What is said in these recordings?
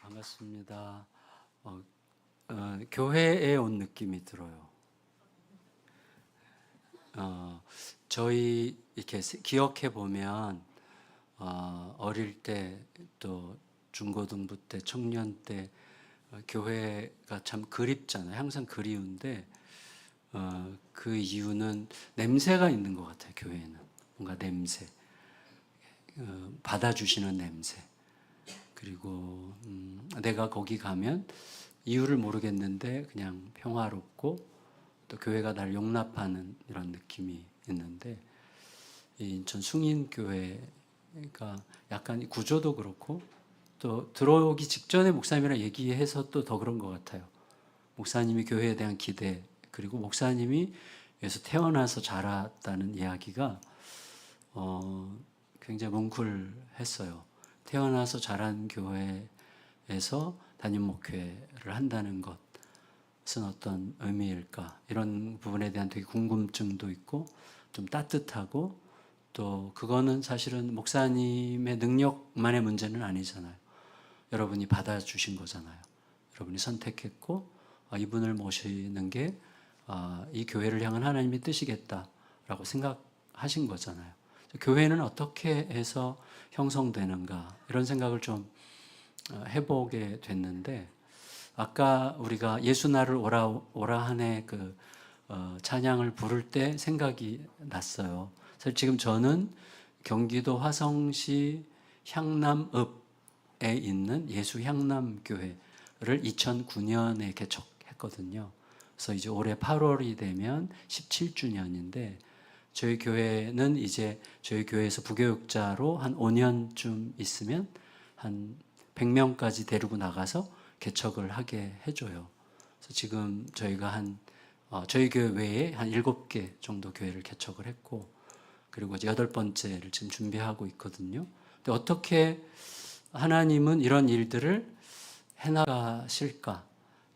반갑습니다. 교회에 온 느낌이 들어요. 저희 이렇게 기억해 보면 어릴 때 또 중고등부 때 청년 때 교회가 참 그립잖아요. 항상 그리운데 그 이유는 냄새가 있는 것 같아요. 교회는 뭔가 냄새, 받아주시는 냄새. 그리고 내가 거기 가면 이유를 모르겠는데 그냥 평화롭고 또 교회가 날 용납하는 이런 느낌이 있는데, 이 인천 숭인교회가 약간 구조도 그렇고 또 들어오기 직전에 목사님이랑 얘기해서 또 더 그런 것 같아요. 목사님이 교회에 대한 기대, 그리고 목사님이 여기서 태어나서 자랐다는 이야기가 굉장히 뭉클했어요. 태어나서 자란 교회에서 담임 목회를 한다는 것은 어떤 의미일까? 이런 부분에 대한 되게 궁금증도 있고 좀 따뜻하고, 또 그거는 사실은 목사님의 능력만의 문제는 아니잖아요. 여러분이 받아주신 거잖아요. 여러분이 선택했고 이분을 모시는 게 이 교회를 향한 하나님의 뜻이겠다라고 생각하신 거잖아요. 교회는 어떻게 해서 형성되는가, 이런 생각을 좀 해보게 됐는데, 아까 우리가 예수 나를 오라 하네 그 찬양을 부를 때 생각이 났어요. 사실 지금 저는 경기도 화성시 향남읍에 있는 예수 향남교회를 2009년에 개척했거든요. 그래서 이제 올해 8월이 되면 17주년인데, 저희 교회는 이제 저희 교회에서 부교육자로 한 5년쯤 있으면 한 100명까지 데리고 나가서 개척을 하게 해줘요. 그래서 지금 저희가 저희 교회 외에 한 7개 정도 교회를 개척을 했고, 그리고 이제 8번째를 지금 준비하고 있거든요. 근데 어떻게 하나님은 이런 일들을 해나가실까,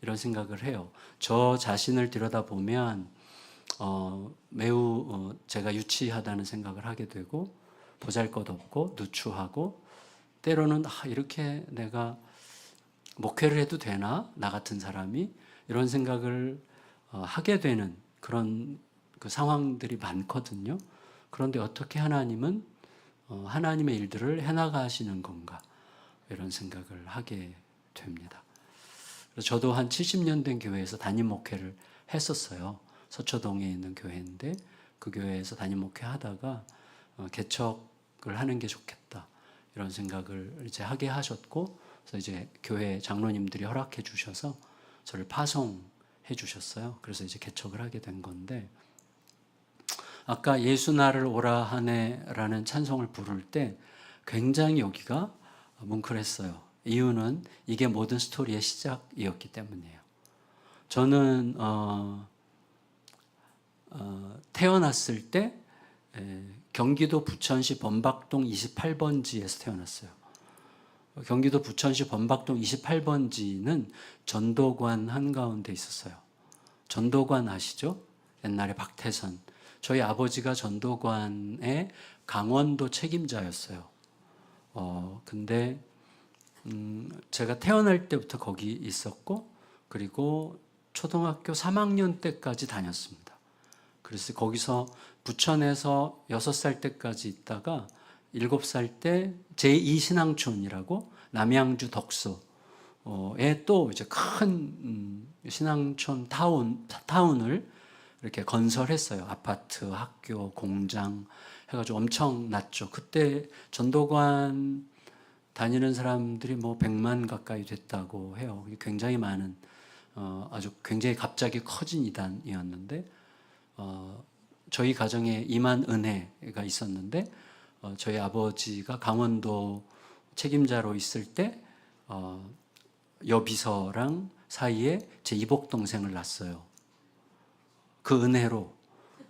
이런 생각을 해요. 저 자신을 들여다보면 매우 제가 유치하다는 생각을 하게 되고, 보잘것없고 누추하고, 때로는 이렇게 내가 목회를 해도 되나? 나 같은 사람이? 이런 생각을 하게 되는 그런 그 상황들이 많거든요. 그런데 어떻게 하나님은 하나님의 일들을 해나가시는 건가? 이런 생각을 하게 됩니다. 그래서 저도 한 70년 된 교회에서 담임 목회를 했었어요. 서초동에 있는 교회인데, 그 교회에서 담임 목회 하다가 개척을 하는 게 좋겠다, 이런 생각을 이제 하게 하셨고, 그래서 이제 교회 장로님들이 허락해 주셔서 저를 파송해 주셨어요. 그래서 이제 개척을 하게 된 건데, 아까 예수 나를 오라 하네라는 찬송을 부를 때 굉장히 여기가 뭉클했어요. 이유는 이게 모든 스토리의 시작이었기 때문이에요. 저는 태어났을 때 경기도 부천시 범박동 28번지에서 태어났어요. 경기도 부천시 범박동 28번지는 전도관 한가운데 있었어요. 전도관 아시죠? 옛날에 박태선. 저희 아버지가 전도관의 강원도 책임자였어요. 근데 제가 태어날 때부터 거기 있었고, 그리고 초등학교 3학년 때까지 다녔습니다. 그래서 거기서 부천에서 6살 때까지 있다가 7살 때 제2신앙촌이라고 남양주 덕소에 또 이제 큰 신앙촌 타운을 이렇게 건설했어요. 아파트, 학교, 공장 해가지고 엄청났죠. 그때 전도관 다니는 사람들이 뭐 100만 가까이 됐다고 해요. 굉장히 많은 아주 굉장히 갑자기 커진 이단이었는데, 저희 가정에 임한 은혜가 있었는데, 저희 아버지가 강원도 책임자로 있을 때 여비서랑 사이에 제 이복 동생을 낳았어요. 그 은혜로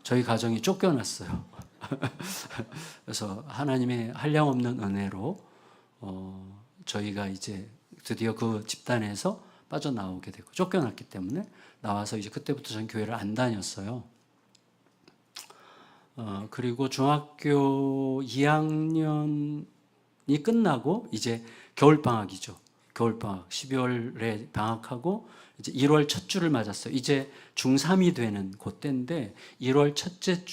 저희 가정이 쫓겨났어요. 그래서 하나님의 한량없는 은혜로 저희가 이제 드디어 그 집단에서 빠져나오게 되고, 쫓겨났기 때문에 나와서 이제 그때부터 전 교회를 안 다녔어요. 그리고 중학교 2학년이 끝나고 이제 겨울방학이죠. 겨울방학 12월에 방학하고 이제 1월 첫 주를 맞았어요. 이제 중3이 되는 그때인데 1월 첫째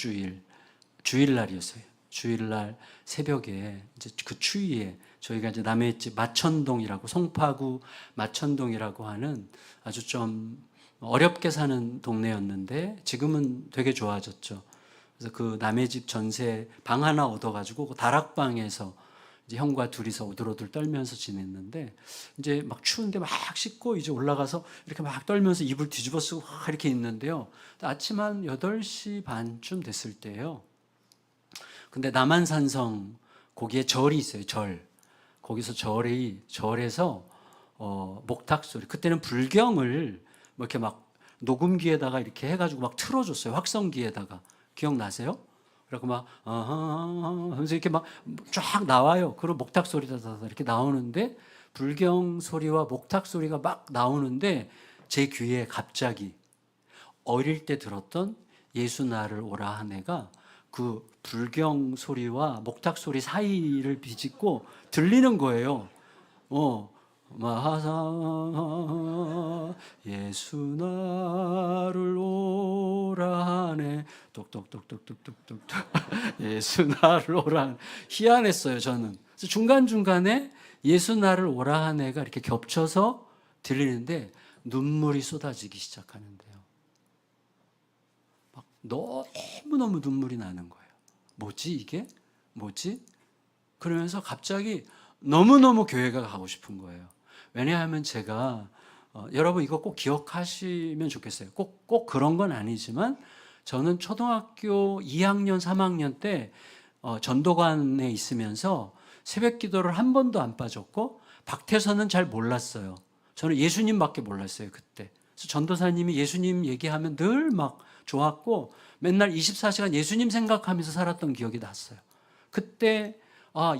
주일날이었어요. 주일날 새벽에 이제 그 추위에 저희가 이제 남해 집 마천동이라고, 송파구 마천동이라고 하는 아주 좀 어렵게 사는 동네였는데 지금은 되게 좋아졌죠. 그래서 그 남의 집 전세 방 하나 얻어가지고 그 다락방에서 이제 형과 둘이서 오들오들 떨면서 지냈는데, 이제 막 추운데 막 씻고 이제 올라가서 이렇게 막 떨면서 이불 뒤집어 쓰고 막 이렇게 있는데요. 아침 한 8시 반쯤 됐을 때예요. 근데 남한산성 거기에 절이 있어요. 절. 거기서 절에서 목탁 소리. 그때는 불경을 뭐 이렇게 막 녹음기에다가 이렇게 해가지고 막 틀어줬어요. 확성기에다가. 기억나세요? 그리고 막 하면서 이렇게 막 쫙 나와요. 그리고 목탁 소리가 이렇게 나오는데, 불경 소리와 목탁 소리가 막 나오는데 제 귀에 갑자기 어릴 때 들었던 예수 나를 오라 하네가 그 불경 소리와 목탁 소리 사이를 비집고 들리는 거예요. 마하사 예수 나를 오라 하네 똑똑똑똑똑똑똑 예수 나를 오라 하네. 희한했어요. 저는 그래서 중간중간에 예수 나를 오라 하네가 이렇게 겹쳐서 들리는데 눈물이 쏟아지기 시작하는데요. 막 너무너무 눈물이 나는 거예요. 뭐지 이게? 뭐지? 그러면서 갑자기 너무너무 교회가 가고 싶은 거예요. 왜냐하면 제가 여러분 이거 꼭 기억하시면 좋겠어요. 꼭 그런 건 아니지만 저는 초등학교 2학년, 3학년 때 전도관에 있으면서 새벽 기도를 한 번도 안 빠졌고 박태선은 잘 몰랐어요. 저는 예수님밖에 몰랐어요 그때. 그래서 전도사님이 예수님 얘기하면 늘 막 좋았고 맨날 24시간 예수님 생각하면서 살았던 기억이 났어요. 그때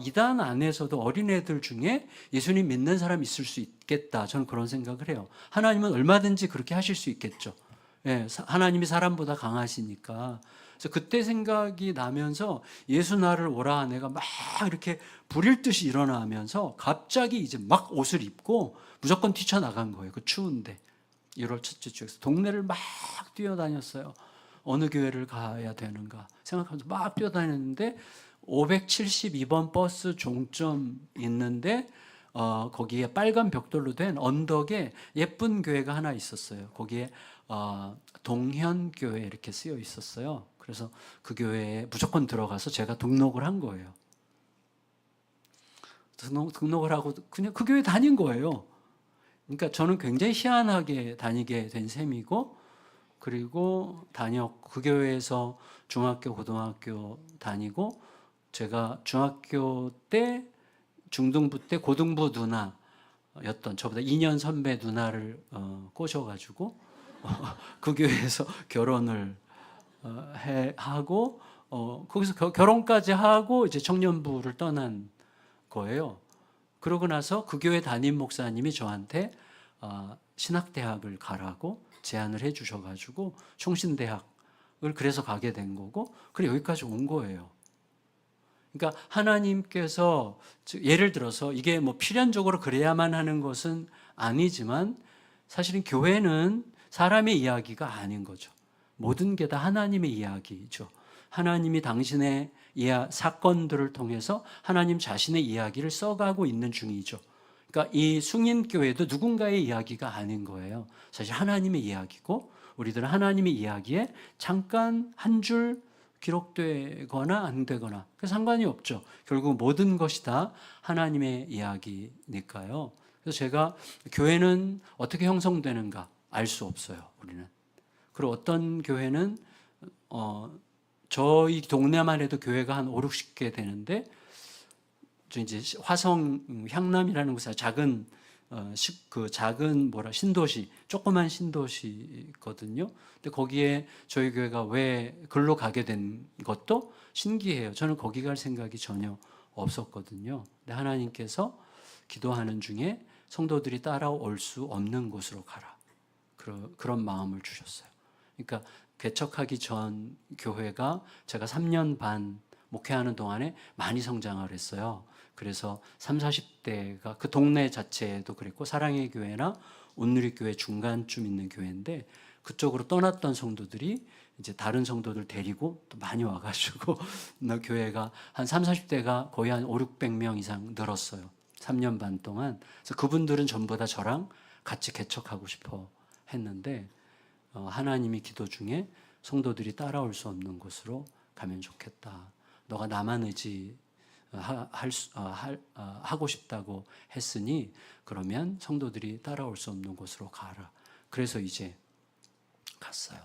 이단 안에서도 어린애들 중에 예수님 믿는 사람이 있을 수 있겠다. 저는 그런 생각을 해요. 하나님은 얼마든지 그렇게 하실 수 있겠죠. 예, 하나님이 사람보다 강하시니까. 그래서 그때 생각이 나면서 예수 나를 오라 하네가 막 이렇게 불일 듯이 일어나면서 갑자기 이제 막 옷을 입고 무조건 뛰쳐나간 거예요. 그 추운데. 1월 첫째 주에서 동네를 막 뛰어다녔어요. 어느 교회를 가야 되는가 생각하면서 막 뛰어다녔는데 572번 버스 종점 있는데 거기에 빨간 벽돌로 된 언덕에 예쁜 교회가 하나 있었어요. 거기에 동현교회 이렇게 쓰여 있었어요. 그래서 그 교회에 무조건 들어가서 제가 등록을 한 거예요. 등록을 하고 그냥 그 교회 다닌 거예요. 그러니까 저는 굉장히 희한하게 다니게 된 셈이고, 그리고 그 교회에서 중학교, 고등학교 다니고, 제가 중학교 때, 중등부 때 고등부 누나였던 저보다 2년 선배 누나를 꼬셔가지고 그 교회에서 결혼을 하고 거기서 결혼까지 하고 이제 청년부를 떠난 거예요. 그러고 나서 그 교회 담임 목사님이 저한테 신학대학을 가라고 제안을 해 주셔가지고 총신대학을 그래서 가게 된 거고, 그래 여기까지 온 거예요. 그러니까 하나님께서 예를 들어서 이게 뭐 필연적으로 그래야만 하는 것은 아니지만 사실은 교회는 사람의 이야기가 아닌 거죠. 모든 게 다 하나님의 이야기죠. 하나님이 당신의 사건들을 통해서 하나님 자신의 이야기를 써가고 있는 중이죠. 그러니까 이 숭인교회도 누군가의 이야기가 아닌 거예요. 사실 하나님의 이야기고, 우리들은 하나님의 이야기에 잠깐 한 줄 기록되거나 안 되거나 상관이 없죠. 결국 모든 것이 다 하나님의 이야기니까요. 그래서 제가 교회는 어떻게 형성되는가 알 수 없어요. 우리는. 그리고 어떤 교회는 저희 동네만 해도 교회가 한 5, 60개 되는데, 저 이제 화성 향남이라는 곳에 작은 신도시, 조그만 신도시거든요. 근데 거기에 저희 교회가 왜 글로 가게 된 것도 신기해요. 저는 거기 갈 생각이 전혀 없었거든요. 근데 하나님께서 기도하는 중에 성도들이 따라올 수 없는 곳으로 가라. 그런 마음을 주셨어요. 그러니까 개척하기 전 교회가 제가 3년 반 목회하는 동안에 많이 성장을 했어요. 그래서 30, 40대가 그 동네 자체도 그랬고 사랑의 교회나 온누리 교회 중간쯤 있는 교회인데 그쪽으로 떠났던 성도들이 이제 다른 성도들 데리고 또 많이 와가지고 교회가 한 30, 40대가 거의 한 5, 600명 이상 늘었어요. 3년 반 동안. 그래서 그분들은 전부 다 저랑 같이 개척하고 싶어 했는데 하나님이 기도 중에 성도들이 따라올 수 없는 곳으로 가면 좋겠다. 너가 나만 하고 싶다고 했으니 그러면 성도들이 따라올 수 없는 곳으로 가라. 그래서 이제 갔어요.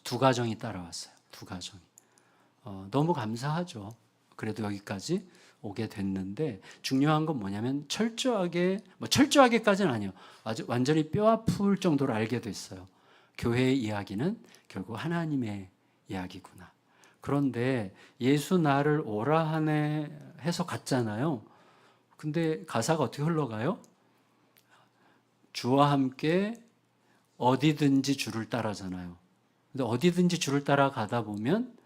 두 가정이 따라왔어요. 두 가정이. 너무 감사하죠. 그래도 여기까지 오게 됐는데 중요한 건 뭐냐면 철저하게까지는 아니에요. 아주 완전히 뼈 아플 정도로 알게 됐어요. 교회의 이야기는 결국 하나님의 이야기구나. 그런데 예수 나를 오라 하네 해서 갔잖아요. 근데 가사가 어떻게 흘러가요? 주와 함께 어디든지 주를 따라잖아요. 근데 어디든지 주를 따라가다 보면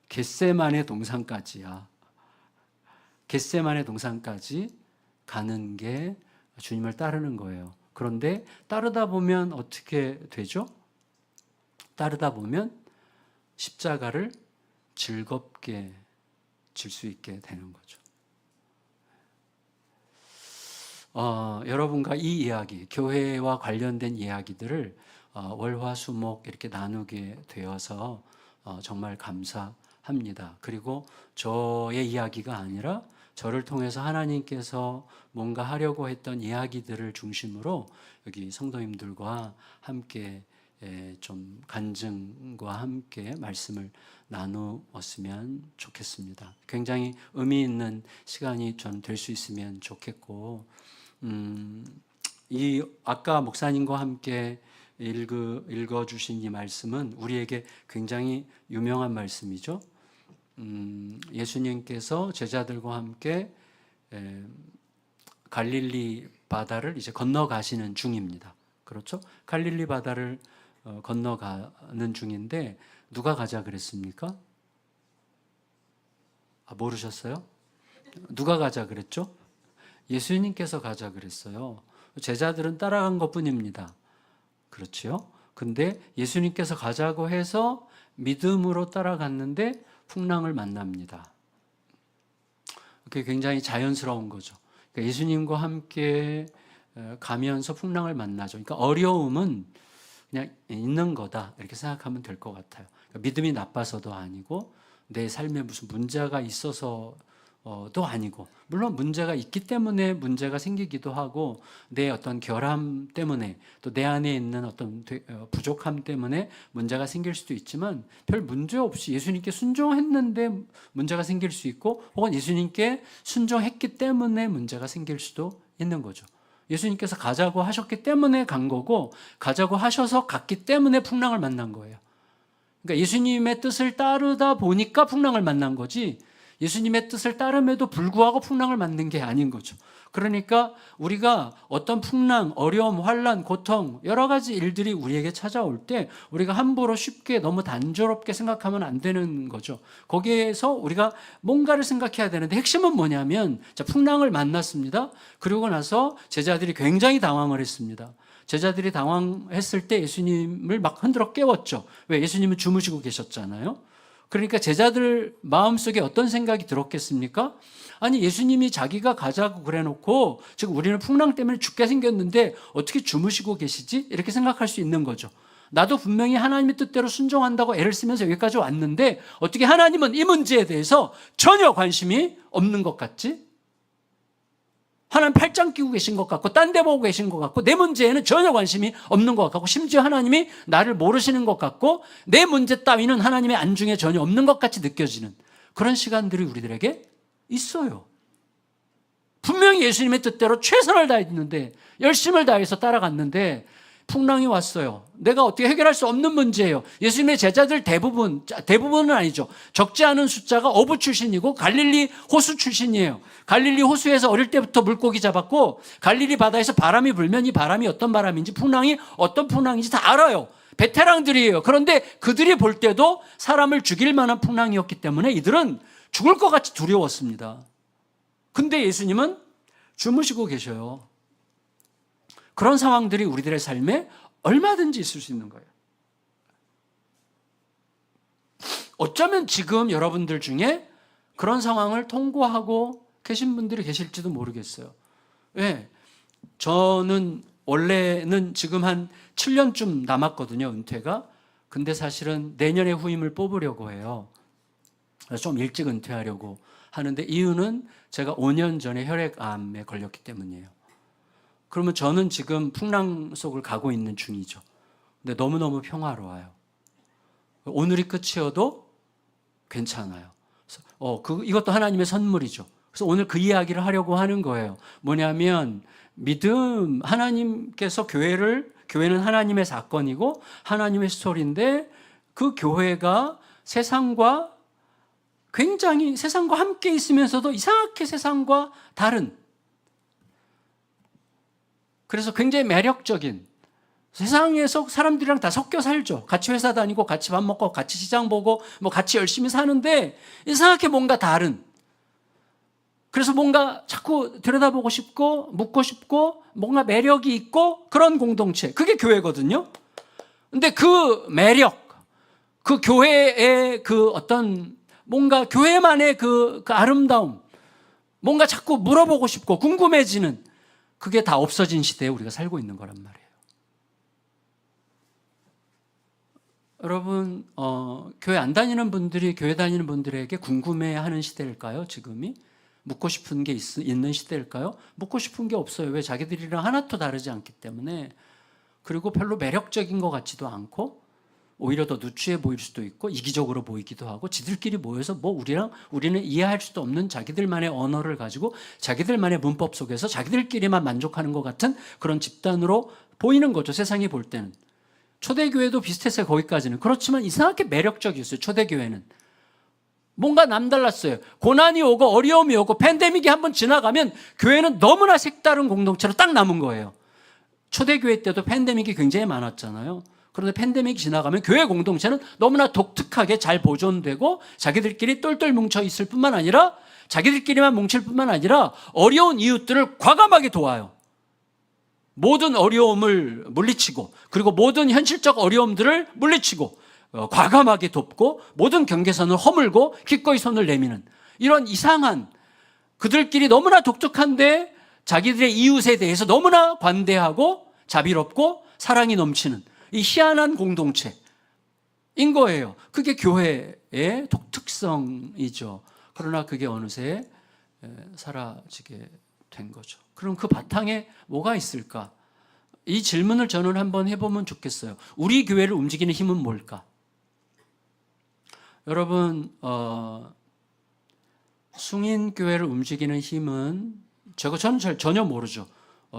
겟세마네 동산까지야. 겟세마네 동산까지 가는 게 주님을 따르는 거예요. 그런데 따르다 보면 어떻게 되죠? 따르다 보면 십자가를 즐겁게 질 수 있게 되는 거죠. 여러분과 이 이야기, 교회와 관련된 이야기들을 월화수목 이렇게 나누게 되어서 정말 감사합니다. 그리고 저의 이야기가 아니라 저를 통해서 하나님께서 뭔가 하려고 했던 이야기들을 중심으로 여기 성도님들과 함께 좀 간증과 함께 말씀을 나누었으면 좋겠습니다. 굉장히 의미 있는 시간이 좀 될 수 있으면 좋겠고, 이 아까 목사님과 함께 읽어주신 이 말씀은 우리에게 굉장히 유명한 말씀이죠. 예수님께서 제자들과 함께 갈릴리 바다를 이제 건너가시는 중입니다. 그렇죠? 갈릴리 바다를 건너가는 중인데 누가 가자 그랬습니까? 모르셨어요? 누가 가자 그랬죠? 예수님께서 가자 그랬어요. 제자들은 따라간 것뿐입니다. 그렇죠? 근데 예수님께서 가자고 해서 믿음으로 따라갔는데 풍랑을 만납니다. 그게 굉장히 자연스러운 거죠. 그러니까 예수님과 함께 가면서 풍랑을 만나죠. 그러니까 어려움은 그냥 있는 거다 이렇게 생각하면 될 것 같아요. 그러니까 믿음이 나빠서도 아니고 내 삶에 무슨 문제가 있어서도 아니고, 물론 문제가 있기 때문에 문제가 생기기도 하고 내 어떤 결함 때문에 또 내 안에 있는 어떤 부족함 때문에 문제가 생길 수도 있지만 별 문제 없이 예수님께 순종했는데 문제가 생길 수 있고, 혹은 예수님께 순종했기 때문에 문제가 생길 수도 있는 거죠. 예수님께서 가자고 하셨기 때문에 간 거고, 가자고 하셔서 갔기 때문에 풍랑을 만난 거예요. 그러니까 예수님의 뜻을 따르다 보니까 풍랑을 만난 거지, 예수님의 뜻을 따름에도 불구하고 풍랑을 만든 게 아닌 거죠. 그러니까 우리가 어떤 풍랑, 어려움, 환난, 고통, 여러 가지 일들이 우리에게 찾아올 때 우리가 함부로 쉽게 너무 단조롭게 생각하면 안 되는 거죠. 거기에서 우리가 뭔가를 생각해야 되는데, 핵심은 뭐냐면, 자, 풍랑을 만났습니다. 그러고 나서 제자들이 굉장히 당황을 했습니다. 제자들이 당황했을 때 예수님을 막 흔들어 깨웠죠. 왜? 예수님은 주무시고 계셨잖아요. 그러니까 제자들 마음속에 어떤 생각이 들었겠습니까? 아니, 예수님이 자기가 가자고 그래놓고 지금 우리는 풍랑 때문에 죽게 생겼는데 어떻게 주무시고 계시지? 이렇게 생각할 수 있는 거죠. 나도 분명히 하나님의 뜻대로 순종한다고 애를 쓰면서 여기까지 왔는데 어떻게 하나님은 이 문제에 대해서 전혀 관심이 없는 것 같지? 하나님 팔짱 끼고 계신 것 같고 딴 데 보고 계신 것 같고 내 문제에는 전혀 관심이 없는 것 같고, 심지어 하나님이 나를 모르시는 것 같고 내 문제 따위는 하나님의 안중에 전혀 없는 것 같이 느껴지는 그런 시간들이 우리들에게 있어요. 분명히 예수님의 뜻대로 최선을 다했는데, 열심을 다해서 따라갔는데 풍랑이 왔어요. 내가 어떻게 해결할 수 없는 문제예요. 예수님의 제자들 대부분은 아니죠. 적지 않은 숫자가 어부 출신이고 갈릴리 호수 출신이에요. 갈릴리 호수에서 어릴 때부터 물고기 잡았고, 갈릴리 바다에서 바람이 불면 이 바람이 어떤 바람인지, 풍랑이 어떤 풍랑인지 다 알아요. 베테랑들이에요. 그런데 그들이 볼 때도 사람을 죽일 만한 풍랑이었기 때문에 이들은 죽을 것 같이 두려웠습니다. 근데 예수님은 주무시고 계셔요. 그런 상황들이 우리들의 삶에 얼마든지 있을 수 있는 거예요. 어쩌면 지금 여러분들 중에 그런 상황을 통과하고 계신 분들이 계실지도 모르겠어요. 왜? 저는 원래는 지금 한 7년쯤 남았거든요, 은퇴가. 근데 사실은 내년에 후임을 뽑으려고 해요. 그래서 좀 일찍 은퇴하려고 하는데 이유는 제가 5년 전에 혈액암에 걸렸기 때문이에요. 그러면 저는 지금 풍랑 속을 가고 있는 중이죠. 근데 너무너무 평화로워요. 오늘이 끝이어도 괜찮아요. 이것도 하나님의 선물이죠. 그래서 오늘 그 이야기를 하려고 하는 거예요. 뭐냐면 믿음, 하나님께서 교회는 하나님의 사건이고 하나님의 스토리인데 그 교회가 세상과 함께 있으면서도 이상하게 세상과 다른, 그래서 굉장히 매력적인, 세상에서 사람들이랑 다 섞여 살죠. 같이 회사 다니고 같이 밥 먹고 같이 시장 보고 뭐 같이 열심히 사는데 이상하게 뭔가 다른, 그래서 뭔가 자꾸 들여다보고 싶고 묻고 싶고 뭔가 매력이 있고 그런 공동체, 그게 교회거든요. 근데 그 매력, 그 교회의 그 어떤 뭔가 교회만의 그 아름다움, 뭔가 자꾸 물어보고 싶고 궁금해지는, 그게 다 없어진 시대에 우리가 살고 있는 거란 말이에요. 여러분, 교회 안 다니는 분들이 교회 다니는 분들에게 궁금해하는 시대일까요? 지금이? 묻고 싶은 게 있는 시대일까요? 묻고 싶은 게 없어요. 왜? 자기들이랑 하나도 다르지 않기 때문에. 그리고 별로 매력적인 것 같지도 않고 오히려 더 누추해 보일 수도 있고 이기적으로 보이기도 하고, 지들끼리 모여서 우리는 이해할 수도 없는 자기들만의 언어를 가지고 자기들만의 문법 속에서 자기들끼리만 만족하는 것 같은 그런 집단으로 보이는 거죠, 세상이 볼 때는. 초대교회도 비슷했어요, 거기까지는. 그렇지만 이상하게 매력적이었어요, 초대교회는. 뭔가 남달랐어요. 고난이 오고 어려움이 오고 팬데믹이 한번 지나가면 교회는 너무나 색다른 공동체로 딱 남은 거예요. 초대교회 때도 팬데믹이 굉장히 많았잖아요. 그런데 팬데믹이 지나가면 교회 공동체는 너무나 독특하게 잘 보존되고 자기들끼리 똘똘 뭉쳐 있을 뿐만 아니라, 자기들끼리만 뭉칠 뿐만 아니라 어려운 이웃들을 과감하게 도와요. 모든 어려움을 물리치고, 그리고 모든 현실적 어려움들을 물리치고 과감하게 돕고, 모든 경계선을 허물고 기꺼이 손을 내미는, 이런 이상한, 그들끼리 너무나 독특한데 자기들의 이웃에 대해서 너무나 관대하고 자비롭고 사랑이 넘치는 이 희한한 공동체인 거예요. 그게 교회의 독특성이죠. 그러나 그게 어느새 사라지게 된 거죠. 그럼 그 바탕에 뭐가 있을까? 이 질문을 저는 한번 해보면 좋겠어요. 우리 교회를 움직이는 힘은 뭘까? 여러분, 숭인교회를 움직이는 힘은 저는 전혀 모르죠.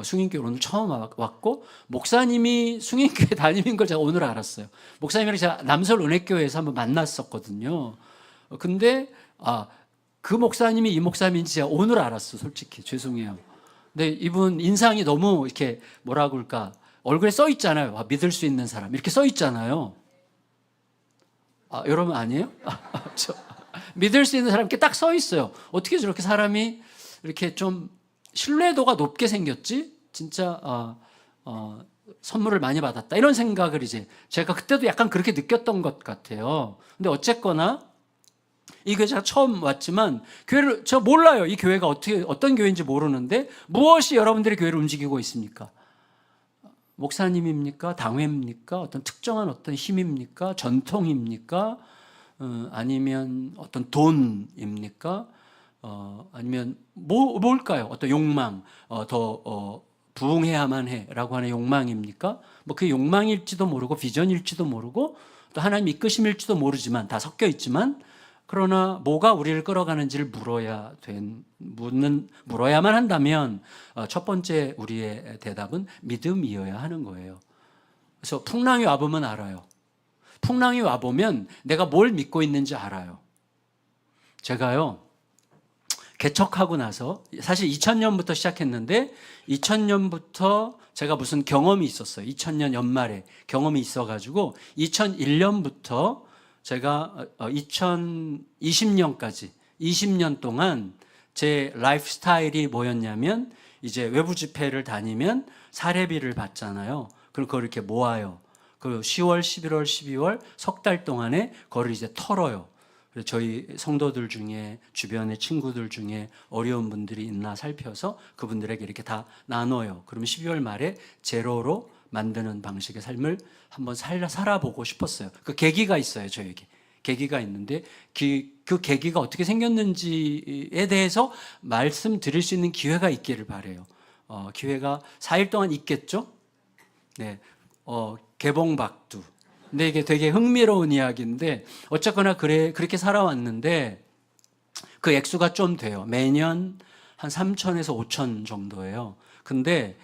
숭인교회 오늘 처음 왔고, 목사님이 숭인교회 다니는 걸 제가 오늘 알았어요. 목사님이랑 제가 남설은혜교회에서 한번 만났었거든요. 근데 그 목사님이 이 목사님인지 제가 오늘 알았어, 솔직히. 죄송해요. 근데 이분 인상이 너무 이렇게 뭐라 그럴까, 얼굴에 써 있잖아요. 믿을 수 있는 사람 이렇게 써 있잖아요. 여러분 아니에요? 믿을 수 있는 사람 이렇게 딱 써 있어요. 어떻게 저렇게 사람이 이렇게 좀 신뢰도가 높게 생겼지? 진짜 선물을 많이 받았다, 이런 생각을 이제 제가 그때도 약간 그렇게 느꼈던 것 같아요. 근데 어쨌거나 이 교회 제가 처음 왔지만 교회를 제가 몰라요. 이 교회가 어떤 교회인지 모르는데 무엇이 여러분들의 교회를 움직이고 있습니까? 목사님입니까? 당회입니까? 어떤 특정한 어떤 힘입니까? 전통입니까? 아니면 어떤 돈입니까? 아니면 뭘까요? 어떤 욕망, 더 부흥해야만 해라고 하는 욕망입니까? 뭐 그 욕망일지도 모르고 비전일지도 모르고 또 하나님 이끄심일지도 모르지만 다 섞여 있지만, 그러나 뭐가 우리를 끌어가는지를 물어야만 한다면 첫 번째 우리의 대답은 믿음이어야 하는 거예요. 그래서 풍랑이 와보면 알아요. 풍랑이 와보면 내가 뭘 믿고 있는지 알아요. 제가요, 개척하고 나서 사실 2000년부터 시작했는데 2000년부터 제가 무슨 경험이 있었어요. 2000년 연말에 경험이 있어가지고 2001년부터 제가 2020년까지 20년 동안 제 라이프 스타일이 뭐였냐면 이제 외부 집회를 다니면 사례비를 받잖아요. 그럼 그걸 이렇게 모아요. 그 10월, 11월, 12월 석 달 동안에 그걸 이제 털어요. 그래서 저희 성도들 중에 주변의 친구들 중에 어려운 분들이 있나 살펴서 그분들에게 이렇게 다 나눠요. 그러면 12월 말에 제로로 만드는 방식의 삶을 한번 살아보고 싶었어요. 그 계기가 있어요, 저에게. 계기가 있는데 그 계기가 어떻게 생겼는지에 대해서 말씀드릴 수 있는 기회가 있기를 바라요. 기회가 4일 동안 있겠죠? 네, 개봉박두. 근데 이게 되게 흥미로운 이야기인데 어쨌거나 그렇게 살아왔는데 그 액수가 좀 돼요. 매년 한 3천에서 5천 정도예요. 근데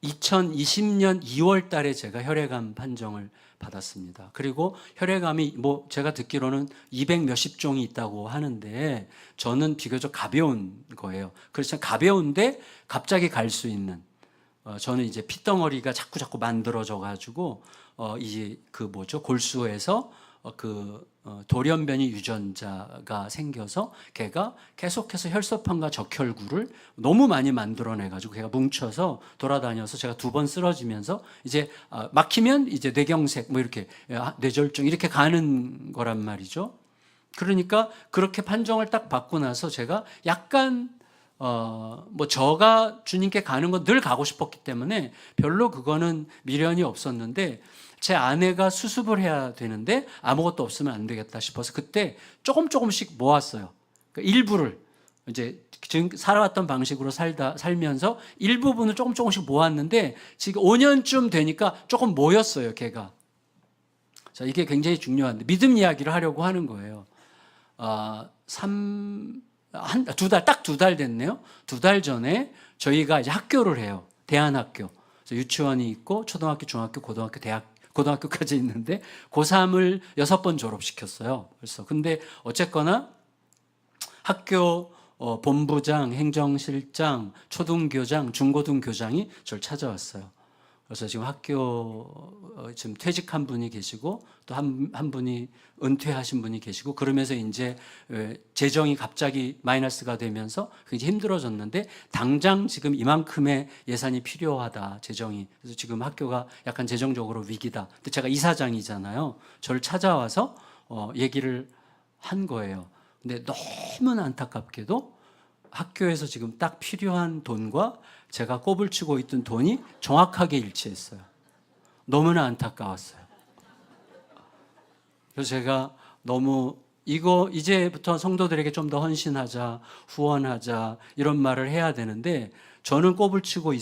2020년 2월 달에 제가 혈액암 판정을 받았습니다. 그리고 혈액암이 뭐 제가 듣기로는 200 몇십 종이 있다고 하는데 저는 비교적 가벼운 거예요. 그래서 가벼운데 갑자기 갈 수 있는 저는 이제 핏덩어리가 자꾸 만들어져 가지고 이제 그 뭐죠? 골수에서 돌연변이 유전자가 생겨서 걔가 계속해서 혈소판과 적혈구를 너무 많이 만들어내 가지고 걔가 뭉쳐서 돌아다녀서 제가 2번 쓰러지면서 이제 막히면 이제 뇌경색 뭐 이렇게 뇌졸중 이렇게 가는 거란 말이죠. 그러니까 그렇게 판정을 딱 받고 나서 제가 약간 뭐 저가 주님께 가는 건 늘 가고 싶었기 때문에 별로 그거는 미련이 없었는데 제 아내가 수습을 해야 되는데 아무것도 없으면 안 되겠다 싶어서 그때 조금씩 모았어요. 그러니까 일부를 이제 지금 살아왔던 방식으로 살면서 일부분을 조금씩 모았는데 지금 5년쯤 되니까 조금 모였어요, 걔가. 자, 이게 굉장히 중요한데 믿음 이야기를 하려고 하는 거예요. 딱 2달 됐네요. 2달 전에 저희가 이제 학교를 해요. 대안학교. 유치원이 있고 초등학교, 중학교, 고등학교, 고등학교까지 있는데 고3을 6번 졸업시켰어요. 그래서 근데 어쨌거나 학교 본부장, 행정실장, 초등교장, 중고등교장이 저를 찾아왔어요. 그래서 지금 학교 지금 퇴직한 분이 계시고 또 한 분이 은퇴하신 분이 계시고 그러면서 이제 재정이 갑자기 마이너스가 되면서 굉장히 힘들어졌는데 당장 지금 이만큼의 예산이 필요하다, 재정이. 그래서 지금 학교가 약간 재정적으로 위기다. 근데 제가 이사장이잖아요. 저를 찾아와서 얘기를 한 거예요. 근데 너무나 안타깝게도 학교에서 지금 딱 필요한 돈과 제가 꼽을 치고 있던 돈이 정확하게 일치했어요. 너무나 안타까웠어요. 그래서 제가 너무 이제부터 성도들에게 좀 더 헌신하자, 후원하자 이런 말을 해야 되는데 저는 꼽을 치고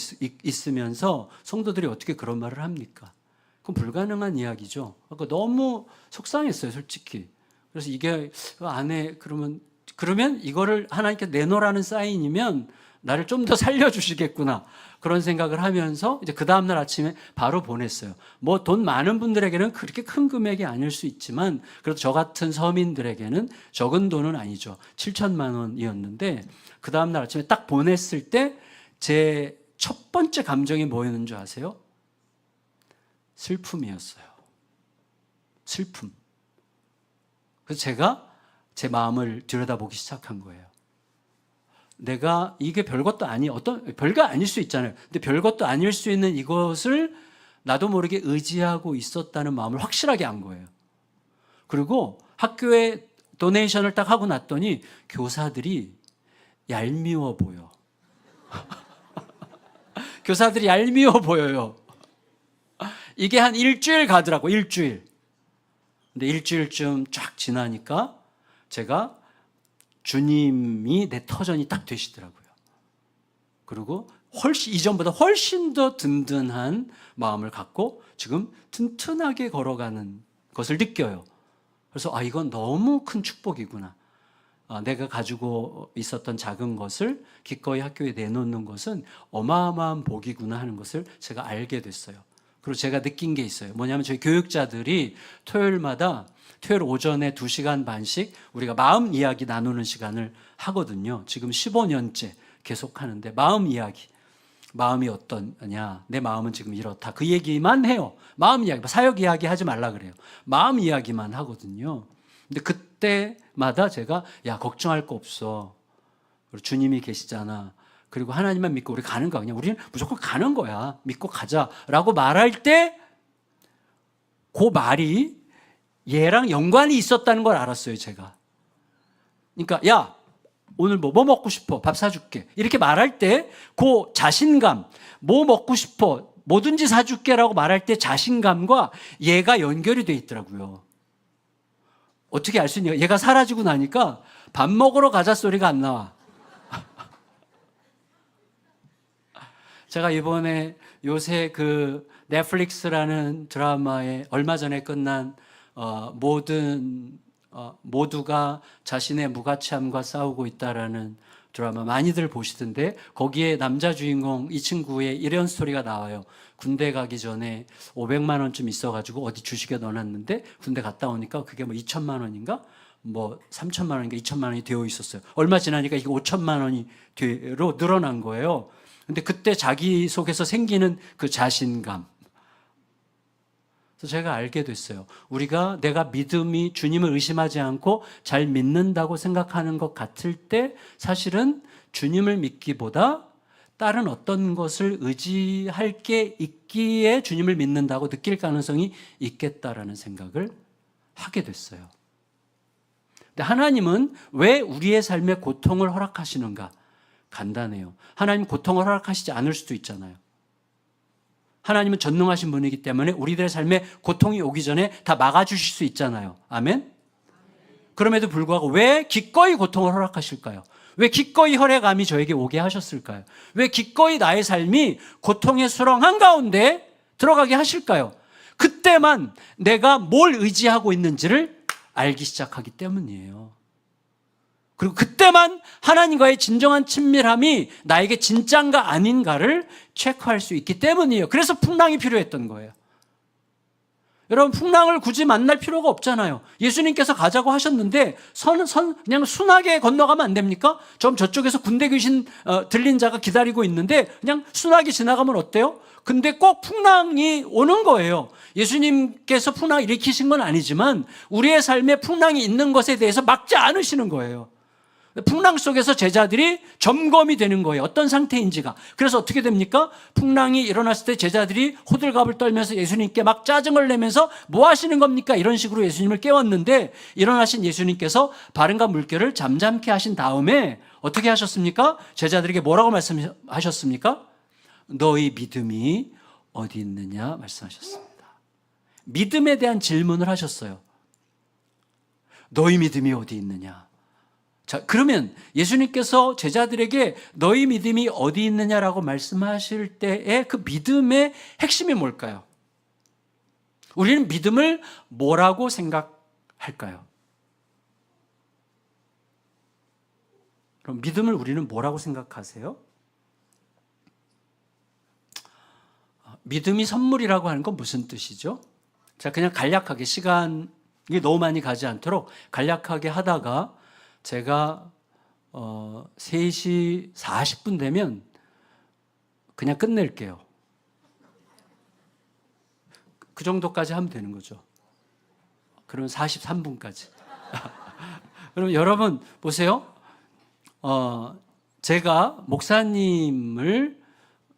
있으면서 성도들이 어떻게 그런 말을 합니까? 그건 불가능한 이야기죠. 그러니까 너무 속상했어요, 솔직히. 그래서 이게 안에 그러면 이거를 하나님께 내놓으라는 사인이면 나를 좀 더 살려주시겠구나. 그런 생각을 하면서 이제 그 다음날 아침에 바로 보냈어요. 뭐 돈 많은 분들에게는 그렇게 큰 금액이 아닐 수 있지만 그래도 저 같은 서민들에게는 적은 돈은 아니죠. 7천만 원이었는데 그 다음날 아침에 딱 보냈을 때 제 첫 번째 감정이 뭐였는 줄 아세요? 슬픔이었어요. 슬픔. 그래서 제가 제 마음을 들여다보기 시작한 거예요. 내가 이게 별것도 별거 아닐 수 있잖아요. 근데 별것도 아닐 수 있는 이것을 나도 모르게 의지하고 있었다는 마음을 확실하게 안 거예요. 그리고 학교에 도네이션을 딱 하고 났더니 교사들이 얄미워 보여. 교사들이 얄미워 보여요. 이게 한 일주일 가더라고, 일주일. 근데 일주일쯤 쫙 지나니까 제가 주님이 내 터전이 딱 되시더라고요. 그리고 이전보다 훨씬 더 든든한 마음을 갖고 지금 튼튼하게 걸어가는 것을 느껴요. 그래서 이건 너무 큰 축복이구나. 내가 가지고 있었던 작은 것을 기꺼이 학교에 내놓는 것은 어마어마한 복이구나 하는 것을 제가 알게 됐어요. 그리고 제가 느낀 게 있어요. 뭐냐면 저희 교육자들이 토요일 오전에 2시간 반씩 우리가 마음 이야기 나누는 시간을 하거든요. 지금 15년째 계속 하는데 마음 이야기. 마음이 어떠냐. 내 마음은 지금 이렇다. 그 얘기만 해요. 마음 이야기. 사역 이야기 하지 말라 그래요. 마음 이야기만 하거든요. 근데 그때마다 제가 걱정할 거 없어. 그리고 주님이 계시잖아. 그리고 하나님만 믿고 우리 가는 거야. 그냥 우리는 무조건 가는 거야. 믿고 가자라고 말할 때 그 말이 얘랑 연관이 있었다는 걸 알았어요, 제가. 그러니까 야, 오늘 뭐 먹고 싶어? 밥 사줄게. 이렇게 말할 때 그 자신감, 뭐 먹고 싶어? 뭐든지 사줄게라고 말할 때 자신감과 얘가 연결이 돼 있더라고요. 어떻게 알 수 있냐? 얘가 사라지고 나니까 밥 먹으러 가자 소리가 안 나와. 제가 이번에 요새 그 넷플릭스라는 드라마에 얼마 전에 끝난 모두가 자신의 무가치함과 싸우고 있다라는 드라마 많이들 보시던데, 거기에 남자 주인공 이 친구의 이런 스토리가 나와요. 군대 가기 전에 500만 원쯤 있어가지고 어디 주식에 넣어놨는데 군대 갔다 오니까 그게 뭐 2천만 원인가 뭐 3천만 원인가 2천만 원이 되어 있었어요. 얼마 지나니까 이게 5천만 원이 로 늘어난 거예요. 근데 그때 자기 속에서 생기는 그 자신감, 그래서 제가 알게 됐어요. 우리가 내가 믿음이 주님을 의심하지 않고 잘 믿는다고 생각하는 것 같을 때 사실은 주님을 믿기보다 다른 어떤 것을 의지할 게 있기에 주님을 믿는다고 느낄 가능성이 있겠다라는 생각을 하게 됐어요. 근데 하나님은 왜 우리의 삶에 고통을 허락하시는가? 간단해요. 하나님 고통을 허락하시지 않을 수도 있잖아요. 하나님은 전능하신 분이기 때문에 우리들의 삶에 고통이 오기 전에 다 막아주실 수 있잖아요. 아멘? 그럼에도 불구하고 왜 기꺼이 고통을 허락하실까요? 왜 기꺼이 혈액암이 저에게 오게 하셨을까요? 왜 기꺼이 나의 삶이 고통의 수렁 한가운데 들어가게 하실까요? 그때만 내가 뭘 의지하고 있는지를 알기 시작하기 때문이에요. 그리고 그때만 하나님과의 진정한 친밀함이 나에게 진짠가 아닌가를 체크할 수 있기 때문이에요. 그래서 풍랑이 필요했던 거예요. 여러분, 풍랑을 굳이 만날 필요가 없잖아요. 예수님께서 가자고 하셨는데 그냥 순하게 건너가면 안 됩니까? 좀 저쪽에서 군대 귀신 들린 자가 기다리고 있는데 그냥 순하게 지나가면 어때요? 근데 꼭 풍랑이 오는 거예요. 예수님께서 풍랑을 일으키신 건 아니지만 우리의 삶에 풍랑이 있는 것에 대해서 막지 않으시는 거예요. 풍랑 속에서 제자들이 점검이 되는 거예요. 어떤 상태인지가. 그래서 어떻게 됩니까? 풍랑이 일어났을 때 제자들이 호들갑을 떨면서 예수님께 막 짜증을 내면서 뭐 하시는 겁니까? 이런 식으로 예수님을 깨웠는데, 일어나신 예수님께서 바람과 물결을 잠잠케 하신 다음에 어떻게 하셨습니까? 제자들에게 뭐라고 말씀하셨습니까? 너희 믿음이 어디 있느냐 말씀하셨습니다. 믿음에 대한 질문을 하셨어요. 너희 믿음이 어디 있느냐? 자, 그러면 예수님께서 제자들에게 너희 믿음이 어디 있느냐라고 말씀하실 때의 그 믿음의 핵심이 뭘까요? 우리는 믿음을 뭐라고 생각할까요? 그럼 믿음을 우리는 뭐라고 생각하세요? 믿음이 선물이라고 하는 건 무슨 뜻이죠? 자, 그냥 간략하게 시간이 너무 많이 가지 않도록 간략하게 하다가 제가 3시 40분 되면 그냥 끝낼게요. 그 정도까지 하면 되는 거죠. 그러면 43분까지. 그럼 여러분 보세요. 제가 목사님을